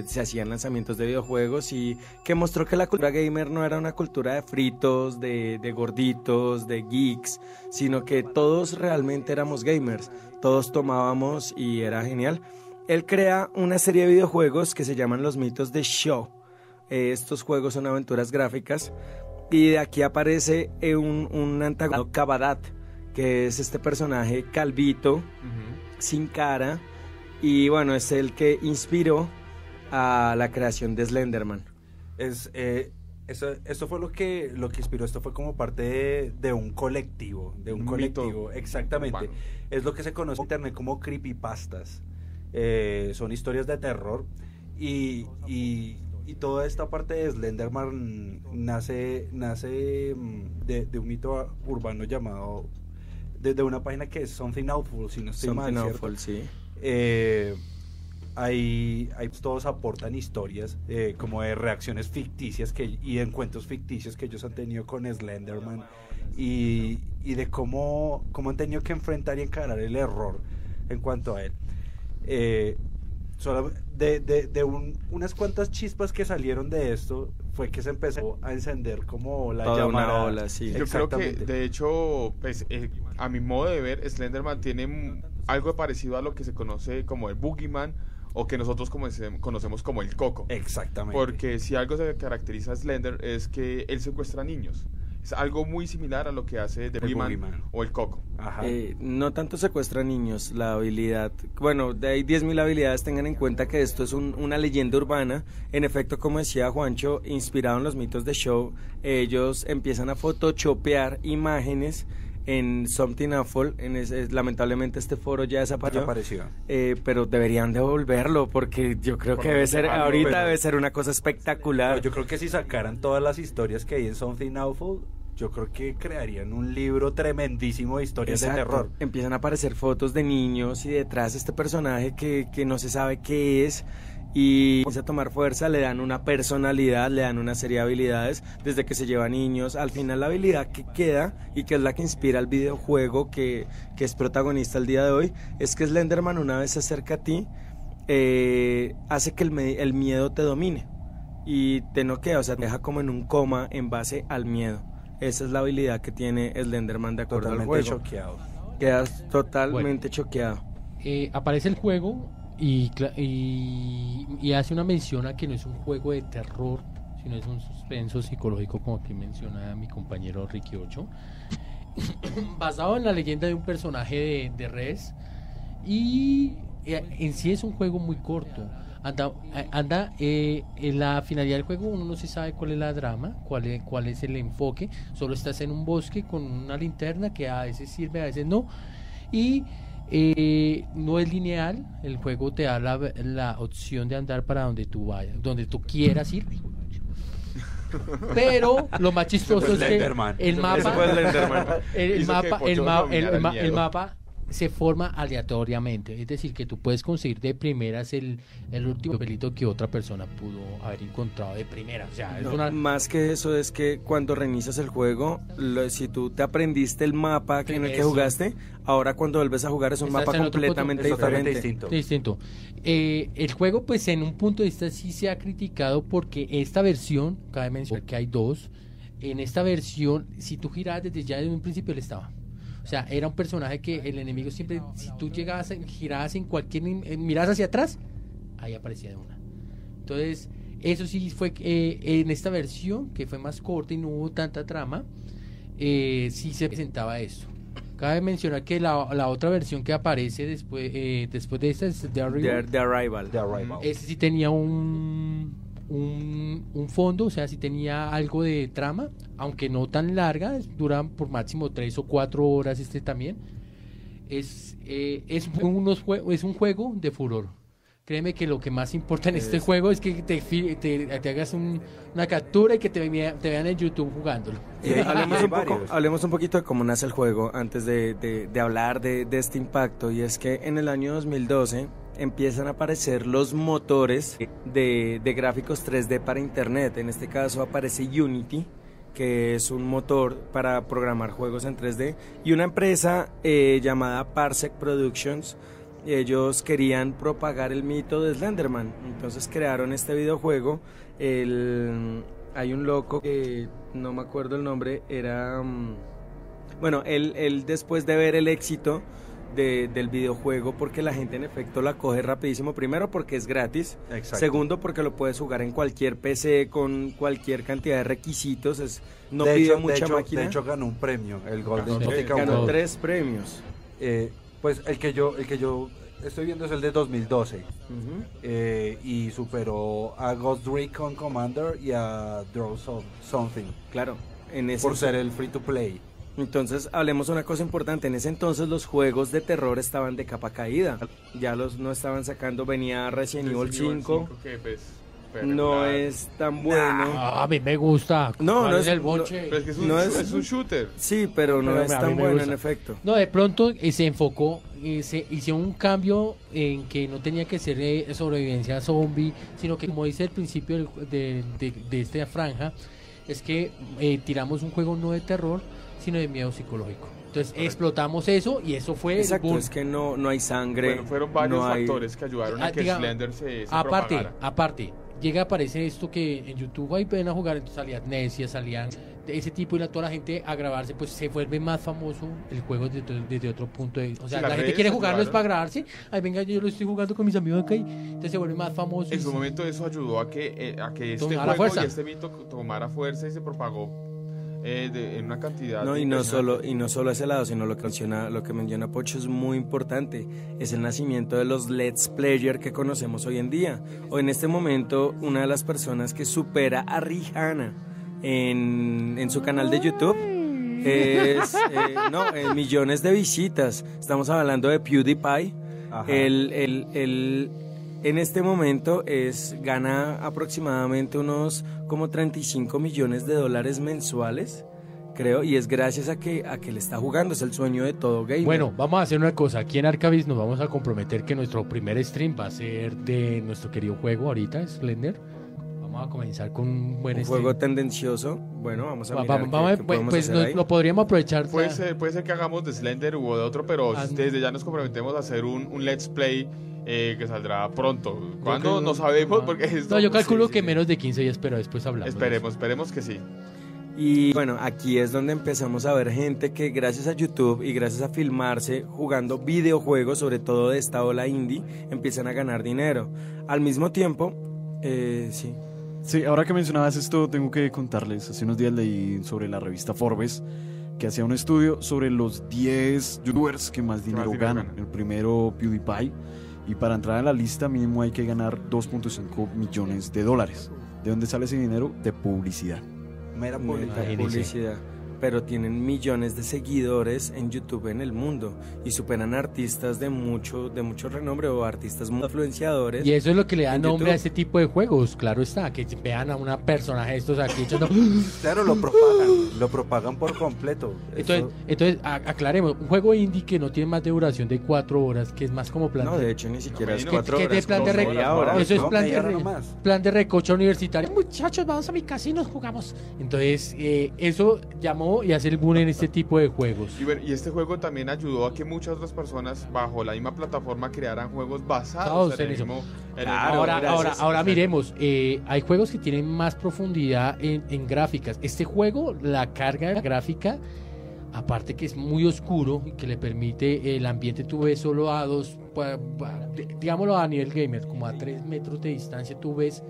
se hacían lanzamientos de videojuegos, y que mostró que la cultura gamer no era una cultura de fritos, de gorditos, de geeks, sino que todos realmente éramos gamers, todos tomábamos, y era genial. Él crea una serie de videojuegos que se llaman Los Mitos de Shaw. Estos juegos son aventuras gráficas, y de aquí aparece un antagonista, Cabadat, que es este personaje calvito, sin cara, y bueno, es el que inspiró a la creación de Slenderman. Esto fue lo que inspiró. Esto fue como parte de un colectivo, mito exactamente. urbano. Es lo que se conoce en internet como creepypastas. Son historias de terror y toda esta parte de Slenderman nace de un mito urbano llamado de una página que es Something Awful, si no estoy mal, Something ¿cierto? Awful, sí. Ahí todos aportan historias como de reacciones ficticias y de encuentros ficticios que ellos han tenido con Slenderman y de cómo han tenido que enfrentar y encarar el error en cuanto a él. Solo unas cuantas chispas que salieron de esto fue que se empezó a encender como la toda llamada. una ola, sí. Yo creo que, de hecho, pues, a mi modo de ver, Slenderman tiene algo parecido a lo que se conoce como el Boogeyman, o que nosotros conocemos como el Coco. Exactamente. Porque si algo se caracteriza a Slender es que él secuestra niños. Es algo muy similar a lo que hace The Boogeyman o el Coco. Ajá. No tanto secuestra niños, la habilidad, bueno, hay 10.000 habilidades, tengan en cuenta que esto es una leyenda urbana. En efecto, como decía Juancho, inspirado en los mitos de Show, ellos empiezan a photoshopear imágenes en Something Awful. Lamentablemente este foro ya desapareció. Pero deberían devolverlo porque yo creo que debe ser una cosa espectacular. Yo creo que si sacaran todas las historias que hay en Something Awful, yo creo que crearían un libro tremendísimo de historias de terror. Empiezan a aparecer fotos de niños y detrás este personaje que no se sabe qué es, y empieza a tomar fuerza, le dan una personalidad, le dan una serie de habilidades, desde que se lleva niños. Al final la habilidad que queda, y que es la que inspira el videojuego que es protagonista el día de hoy, es que Slenderman, una vez se acerca a ti, hace que el miedo te domine y te noquea, o sea, te deja como en un coma en base al miedo. Esa es la habilidad que tiene Slenderman de acuerdo al juego. Choqueado. Quedas totalmente choqueado. Aparece el juego y hace una mención a que no es un juego de terror, sino es un suspenso psicológico, como aquí menciona mi compañero Ricky 8, basado en la leyenda de un personaje de Res, y en sí es un juego muy corto. En la finalidad del juego uno no se sabe cuál es la trama, cuál es el enfoque. Solo estás en un bosque con una linterna que a veces sirve, a veces no, y no es lineal. El juego te da la opción de andar para donde tú vayas, donde tú quieras ir. Pero lo más chistoso es que el mapa se forma aleatoriamente, es decir, que tú puedes conseguir de primeras el último pelito que otra persona pudo haber encontrado de primera. O sea, más que eso es que cuando reinicias el juego, si tú te aprendiste el mapa en el que jugaste, ahora cuando vuelves a jugar es un mapa completamente diferente. Distinto. El juego, pues en un punto de vista sí se ha criticado porque esta versión, cabe mencionar que hay dos, en esta versión, si tú girabas desde un principio, él estaba. O sea, era un personaje que el enemigo siempre, si tú girabas en cualquier, mirabas hacia atrás, ahí aparecía de una. Entonces, eso sí fue en esta versión, que fue más corta y no hubo tanta trama, sí se presentaba esto. Cabe mencionar que la otra versión que aparece después de esta es The Arrival. Este sí tenía un fondo, o sea, si tenía algo de trama, aunque no tan larga, duran por máximo 3 o 4 horas. Este también es un juego de furor. Créeme que lo que más importa en este juego es que te hagas una captura y que te vean en YouTube jugándolo. Hablemos un poquito de cómo nace el juego antes de hablar de este impacto, y es que en el año 2012 empiezan a aparecer los motores de gráficos 3D para internet. En este caso aparece Unity, que es un motor para programar juegos en 3D, y una empresa llamada Parsec Productions. Ellos querían propagar el mito de Slenderman, entonces crearon este videojuego. Hay un loco que no me acuerdo el nombre, era él después de ver el éxito del videojuego, porque la gente en efecto la coge rapidísimo, primero porque es gratis, exacto. Segundo porque lo puedes jugar en cualquier PC con cualquier cantidad de requisitos, no pide mucha máquina. De hecho ganó un premio, el Golden Ganó 3 premios. Pues el que yo estoy viendo es el de 2012. Y superó a Ghost Recon Commander y a Draw Something. Claro, por ser el free to play. Entonces, hablemos una cosa importante. En ese entonces los juegos de terror estaban de capa caída. Ya los no estaban sacando, venía Resident Evil 5. Que, pues, no es tan bueno. A mí me gusta. No es el bonche. Pero es que es un shooter. Sí, pero no es tan bueno en efecto. No, de pronto se enfocó, se hizo un cambio en que no tenía que ser sobrevivencia zombie, sino que, como dice el principio de esta franja, es que tiramos un juego no de terror, sino de miedo psicológico. Entonces explotamos eso y eso fue exacto, el boom. Es que no hay sangre. Bueno, fueron varios factores que ayudaron a que Slender se propagara. Aparte, llega a aparecer esto que en YouTube ahí ven a jugar, entonces salía Amnesia, salían de ese tipo, y toda la gente a grabarse, pues se vuelve más famoso el juego desde otro punto de vista. O sea, la gente quiere jugarlo es para grabarse. Ay, venga, yo lo estoy jugando con mis amigos acá, y entonces se vuelve más famoso. En su momento eso ayudó a que este juego y este mito tomara fuerza y se propagó en una cantidad. No, y no solo ese lado, sino lo que menciona Pocho es muy importante. Es el nacimiento de los Let's Player que conocemos hoy en día. O en este momento, una de las personas que supera a Rihanna en su canal de YouTube es millones de visitas. Estamos hablando de PewDiePie. En este momento gana aproximadamente unos como $35 millones mensuales, creo, y es gracias a que le está jugando. Es el sueño de todo gamer. Bueno, vamos a hacer una cosa. Aquí en Arcavis nos vamos a comprometer que nuestro primer stream va a ser de nuestro querido juego ahorita, Slender. Vamos a comenzar con un buen stream. Juego tendencioso. Bueno, vamos a mirar qué podemos hacer ahí. Lo podríamos aprovechar. Puede ser que hagamos de Slender u de otro, pero desde ya nos comprometemos a hacer un Let's Play que saldrá pronto. ¿Cuándo? No sabemos, porque esto... No, yo calculo que menos de 15 días, pero después hablamos. Esperemos que sí. Y bueno, aquí es donde empezamos a ver gente que gracias a YouTube y gracias a filmarse jugando videojuegos, sobre todo de esta ola indie, empiezan a ganar dinero. Al mismo tiempo, sí. Sí, ahora que mencionabas esto, tengo que contarles. Hace unos días leí sobre la revista Forbes que hacía un estudio sobre los 10 youtubers que más dinero ganan. El primero, PewDiePie. Y para entrar en la lista mínimo hay que ganar $2.5 millones. ¿De dónde sale ese dinero? De publicidad. Mera publicidad. Pero tienen millones de seguidores en YouTube en el mundo y superan artistas de mucho renombre o artistas muy influenciadores. Y eso es lo que le da nombre a este tipo de juegos, claro está, que vean a una personaje estos aquí echando... Claro, lo propagan por completo. Entonces aclaremos, un juego indie que no tiene más de duración de 4 horas, que es más como plan de hecho ni siquiera es 4 horas. Que es plan de eso es plan de recocha universitario. Muchachos, vamos a mi casa y nos jugamos. Entonces, eso llamó y hace el boom en este tipo de juegos. Y este juego también ayudó a que muchas otras personas bajo la misma plataforma crearan juegos basados en eso. Ahora miremos, hay juegos que tienen más profundidad en gráficas. Este juego, la carga gráfica, aparte que es muy oscuro y que le permite el ambiente, tú ves solo a digámoslo a nivel gamer, como a 3 metros de distancia tú ves.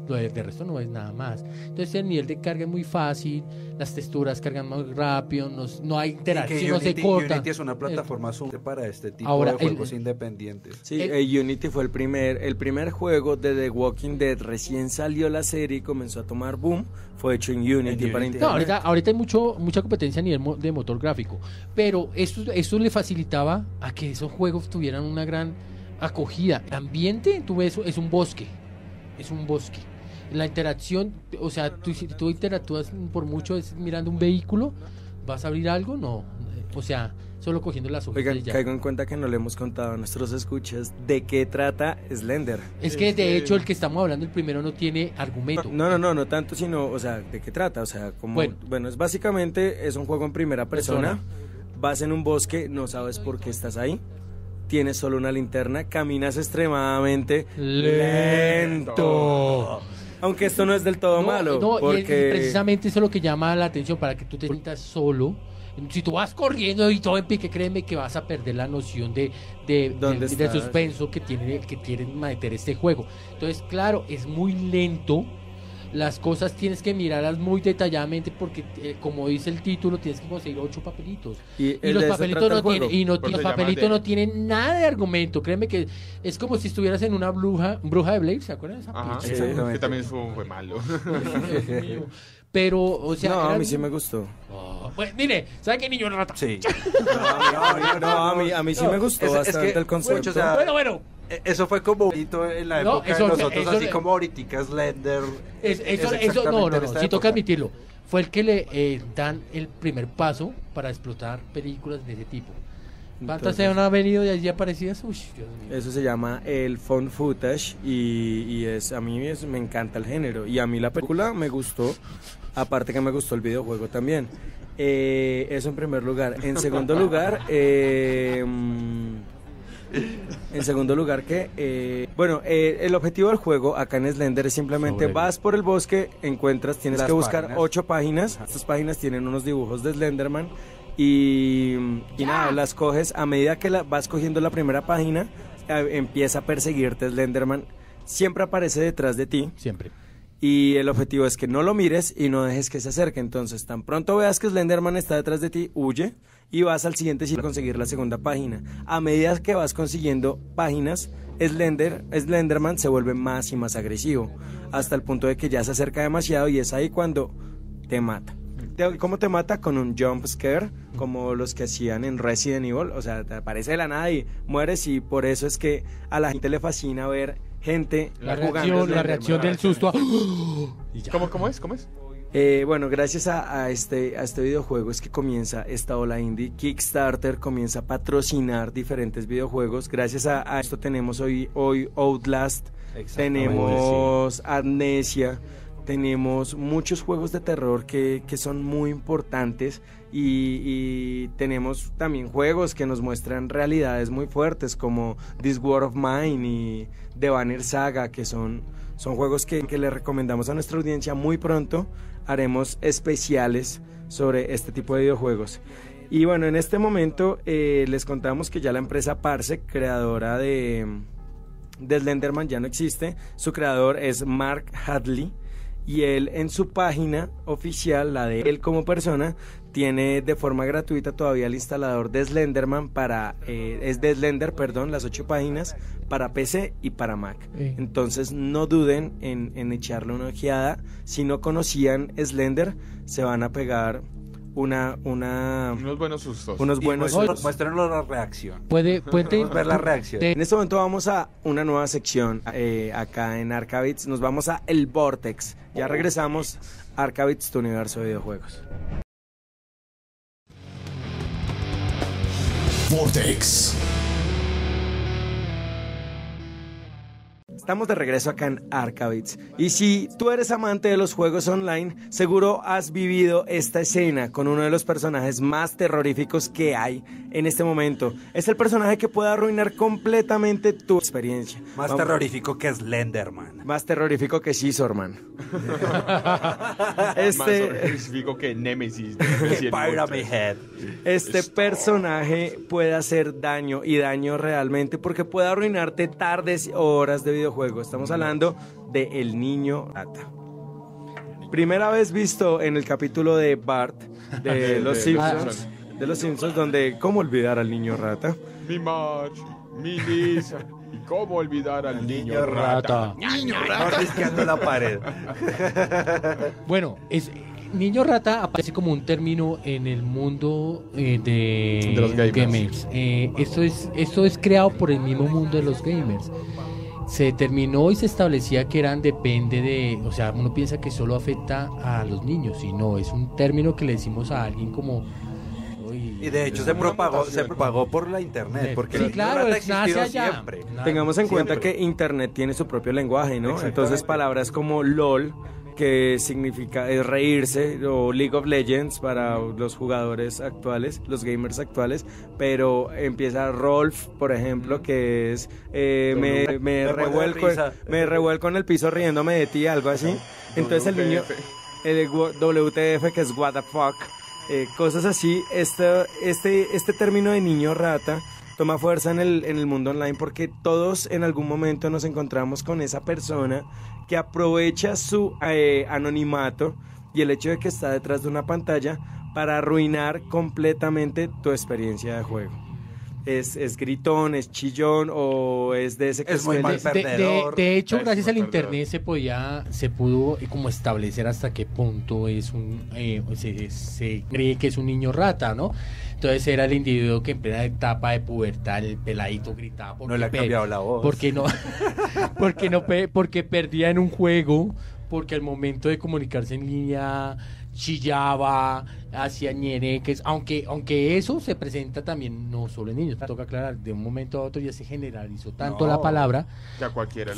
De resto no es nada más. Entonces el nivel de carga es muy fácil, las texturas cargan más rápido, no hay interacción, no se corta. Unity es una plataforma para este tipo de juegos independientes. Sí, Unity fue el primer juego de The Walking Dead. Recién salió la serie y comenzó a tomar boom. Fue hecho en Unity para internet. No, ahorita hay mucha competencia a nivel de motor gráfico, pero esto le facilitaba a que esos juegos tuvieran una gran acogida. El ambiente, tú ves, es un bosque. La interacción, o sea, si tú interactúas por mucho es mirando un vehículo, ¿vas a abrir algo? No, o sea, solo cogiendo las hojas. Oigan, caigo en cuenta que no le hemos contado a nuestros escuchas de qué trata Slender. Es que de hecho el que estamos hablando, el primero, no tiene argumento. No tanto, sino, o sea, ¿de qué trata? O sea, como, bueno, es básicamente, es un juego en primera persona, vas en un bosque, no sabes por qué estás ahí. Tienes solo una linterna, caminas extremadamente lento. Aunque esto no es del todo malo. Porque... y precisamente eso es lo que llama la atención, para que tú te sientas solo. Si tú vas corriendo y todo en pique, créeme que vas a perder la noción de suspenso que quieren meter este juego. Entonces, claro, es muy lento, las cosas tienes que mirarlas muy detalladamente porque, como dice el título, tienes que conseguir 8 papelitos. Y los papelitos no tienen, los papelitos no tienen nada de argumento. Créeme que es como si estuvieras en una bruja de Blair, ¿se acuerdan de esa? Ajá, sí, que también fue malo. Pero, o sea... No, a mí sí me gustó. Pues, mire, ¿sabe qué niño rata? Sí. A mí sí me gustó bastante el concepto. O sea, bueno. Eso fue como bonito en la época de nosotros, así como ahorita Slender. Eso no, sí toca admitirlo. Fue el que le dan el primer paso para explotar películas de ese tipo. ¿Cuántas se han venido de allí aparecidas? Uy, Dios mío. Eso se llama el found footage y a mí me encanta el género. Y a mí la película me gustó, aparte que me gustó el videojuego también. Eso en primer lugar. En segundo lugar, el objetivo del juego acá en Slender es simplemente vas por el bosque, tienes que buscar 8 páginas. Estas páginas tienen unos dibujos de Slenderman y nada, las coges a medida que vas cogiendo la primera página, empieza a perseguirte Slenderman, siempre aparece detrás de ti. Siempre. Y el objetivo es que no lo mires y no dejes que se acerque. Entonces, tan pronto veas que Slenderman está detrás de ti, huye y vas al siguiente sitio a conseguir la segunda página. A medida que vas consiguiendo páginas, Slenderman se vuelve más y más agresivo, hasta el punto de que ya se acerca demasiado y es ahí cuando te mata. ¿Cómo te mata? Con un jump scare, como los que hacían en Resident Evil. O sea, te aparece de la nada y mueres, y por eso es que a la gente le fascina ver gente jugando. La reacción del susto. ¿Cómo es? Bueno, gracias a este videojuego es que comienza esta ola indie. Kickstarter comienza a patrocinar diferentes videojuegos. Gracias a esto tenemos hoy Outlast, tenemos Amnesia, tenemos muchos juegos de terror que son muy importantes y tenemos también juegos que nos muestran realidades muy fuertes como This War of Mine y The Banner Saga, que son juegos que le recomendamos a nuestra audiencia. Muy pronto haremos especiales sobre este tipo de videojuegos. Y bueno, en este momento les contamos que ya la empresa Parsec, creadora de Slenderman, ya no existe. Su creador es Mark Hadley, y él en su página oficial, la de él como persona, tiene de forma gratuita todavía el instalador de Slenderman las 8 páginas para PC y para Mac. Entonces no duden en echarle una ojeada. Si no conocían Slender, se van a pegar unos buenos sustos. Muéstrenos la reacción. Puede ver la reacción. En este momento vamos a una nueva sección acá en Arcabits. Nos vamos a El Vortex. Ya regresamos a Arcabits, tu universo de videojuegos. Vortex. Estamos de regreso acá en Arcabits. Y si tú eres amante de los juegos online, seguro has vivido esta escena con uno de los personajes más terroríficos que hay en este momento. Es el personaje que puede arruinar completamente tu experiencia. Terrorífico que Slenderman. Más terrorífico que Scissorman. Más terrorífico que Nemesis. Pyramid Head. Este personaje puede hacer daño, y daño realmente, porque puede arruinarte tardes o horas de videojuego. Estamos hablando de El Niño Rata. Primera vez visto en el capítulo de Bart de Los Simpsons. De Los Simpsons, donde ¿cómo olvidar al Niño Rata? Mi Marge, mi Lisa. ¿Y cómo olvidar al Niño Rata? Niño Rata. Risqueando la pared. Bueno, Niño Rata aparece como un término en el mundo de los gamers. Esto es creado por el mismo mundo de los gamers. Se determinó y se establecía que o sea, uno piensa que solo afecta a los niños, y no, es un término que le decimos a alguien como... Y de hecho se propagó por la internet, porque sí, claro, nace allá. Siempre. Tengamos en cuenta que internet tiene su propio lenguaje, ¿no? Entonces palabras como LOL, que significa reírse, o League of Legends para los jugadores actuales, los gamers actuales, pero empieza Rolf, por ejemplo, que es me revuelco en el piso riéndome de ti, algo así. Entonces el niño, el WTF, que es what the fuck, cosas así. Este término de niño rata toma fuerza en el mundo online porque todos en algún momento nos encontramos con esa persona que aprovecha su anonimato y el hecho de que está detrás de una pantalla para arruinar completamente tu experiencia de juego. Es gritón, es chillón o es de ese que es muy mal perdedor. De hecho, gracias al internet se pudo como establecer hasta qué punto es se cree que es un niño rata, ¿no? Entonces era el individuo que en plena etapa de pubertad, el peladito gritaba porque no le ha cambiado la voz. Porque perdía en un juego, porque al momento de comunicarse en línea chillaba, hacía ñereques, aunque eso se presenta también no solo en niños, toca aclarar, de un momento a otro ya se generalizó tanto la palabra que a cualquiera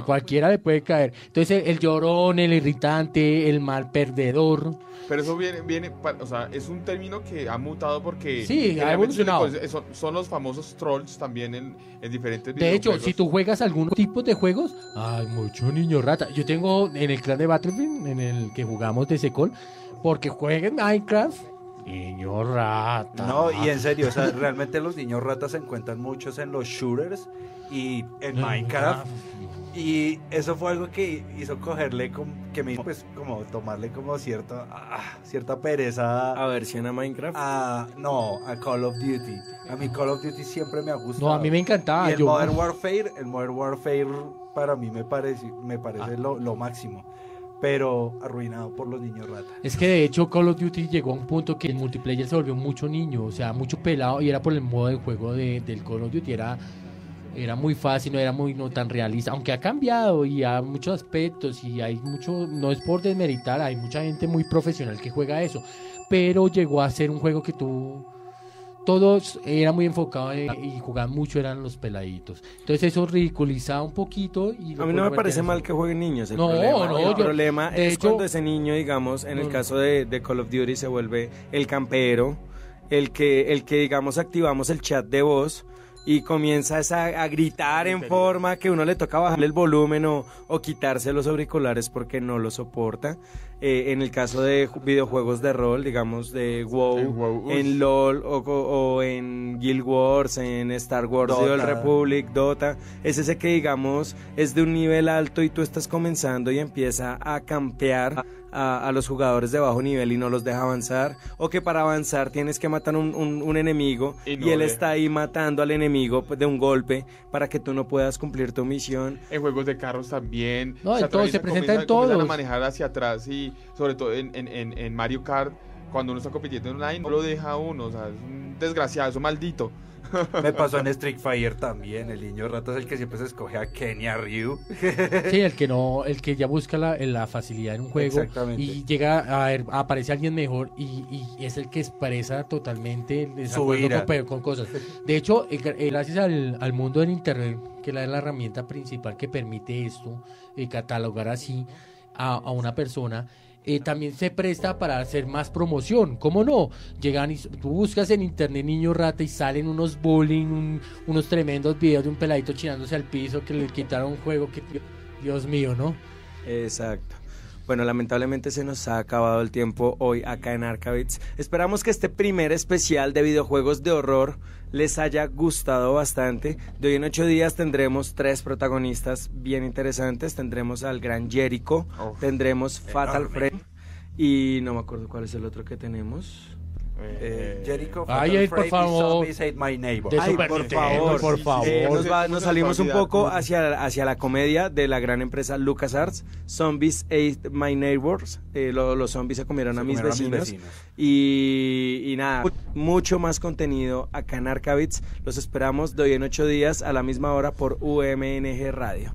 cualquiera le puede caer. Entonces el llorón, el irritante, el mal perdedor. Pero eso viene, o sea, es un término que ha mutado porque sí, ha evolucionado. Son los famosos trolls también en diferentes videojuegos. De hecho, si tú juegas algunos tipos de juegos, hay mucho niño rata. Yo tengo en el clan de Battlefield, en el que jugamos de Secol, porque jueguen Minecraft, niño rata. No, y en serio, o sea, realmente los niños ratas se encuentran muchos en los shooters y en Minecraft. Y eso fue algo que hizo cogerle, que me hizo pues como tomarle como cierta pereza. ¿Aversión a Minecraft? No, a Call of Duty. A mí Call of Duty siempre me ha gustado. No, a mí me encantaba. Y el Modern Warfare para mí me parece lo máximo. Pero arruinado por los niños rata. Es que de hecho Call of Duty llegó a un punto que el multiplayer se volvió mucho niño, o sea, mucho pelado, y era por el modo de juego del Call of Duty, era muy fácil, no tan realista, aunque ha cambiado y hay muchos aspectos y hay mucho, no es por desmeritar, hay mucha gente muy profesional que juega eso, pero llegó a ser un juego que todos era muy enfocado y jugaban mucho, eran los peladitos. Entonces eso ridiculizaba un poquito. Y a mí no me parece mal que jueguen niños. El problema es cuando ese niño, digamos, en el caso de Call of Duty se vuelve el campero, el que digamos activamos el chat de voz y comienzas a gritar en forma que uno le toca bajarle el volumen o quitarse los auriculares porque no lo soporta. En el caso de videojuegos de rol, digamos de WoW, en LOL o en Guild Wars, en Star Wars, The Old Republic, Dota, es ese que digamos es de un nivel alto y tú estás comenzando y empieza a campear a los jugadores de bajo nivel y no los deja avanzar, o que para avanzar tienes que matar un enemigo y él está ahí matando al enemigo de un golpe para que tú no puedas cumplir tu misión. En juegos de carros también. No, todo se presenta en todos. Comienzan a manejar hacia atrás y sobre todo en Mario Kart, cuando uno está compitiendo en online, no lo deja uno, o sea, es un desgraciado, es un maldito. Me pasó en Street Fighter también, el niño rata es el que siempre se escoge a Ken y a Ryu. Sí, el que ya busca la facilidad en un juego y llega aparece alguien mejor y es el que expresa totalmente el desacuerdo con cosas. De hecho, gracias al mundo del internet, que es la herramienta principal que permite esto, catalogar así a una persona, también se presta para hacer más promoción. ¿Cómo no? Llegan y tú buscas en internet niño rata y salen unos bullying, unos tremendos videos de un peladito chinándose al piso que le quitaron un juego que, Dios mío, ¿no? Exacto. Bueno, lamentablemente se nos ha acabado el tiempo hoy acá en Arcabits. Esperamos que este primer especial de videojuegos de horror les haya gustado bastante. De hoy en 8 días tendremos 3 protagonistas bien interesantes. Tendremos al gran Jericho, tendremos Fatal Frame y no me acuerdo cuál es el otro que tenemos. Jericho, Fatal Frame y Zombies Ate My Neighbor. Ay, por favor. Nos salimos un poco hacia la comedia de la gran empresa LucasArts. Zombies Ate My Neighbors. Los zombies se comieron a mis vecinos. Y nada, mucho más contenido acá en Arcabits. Los esperamos de hoy en 8 días a la misma hora por UMNG Radio.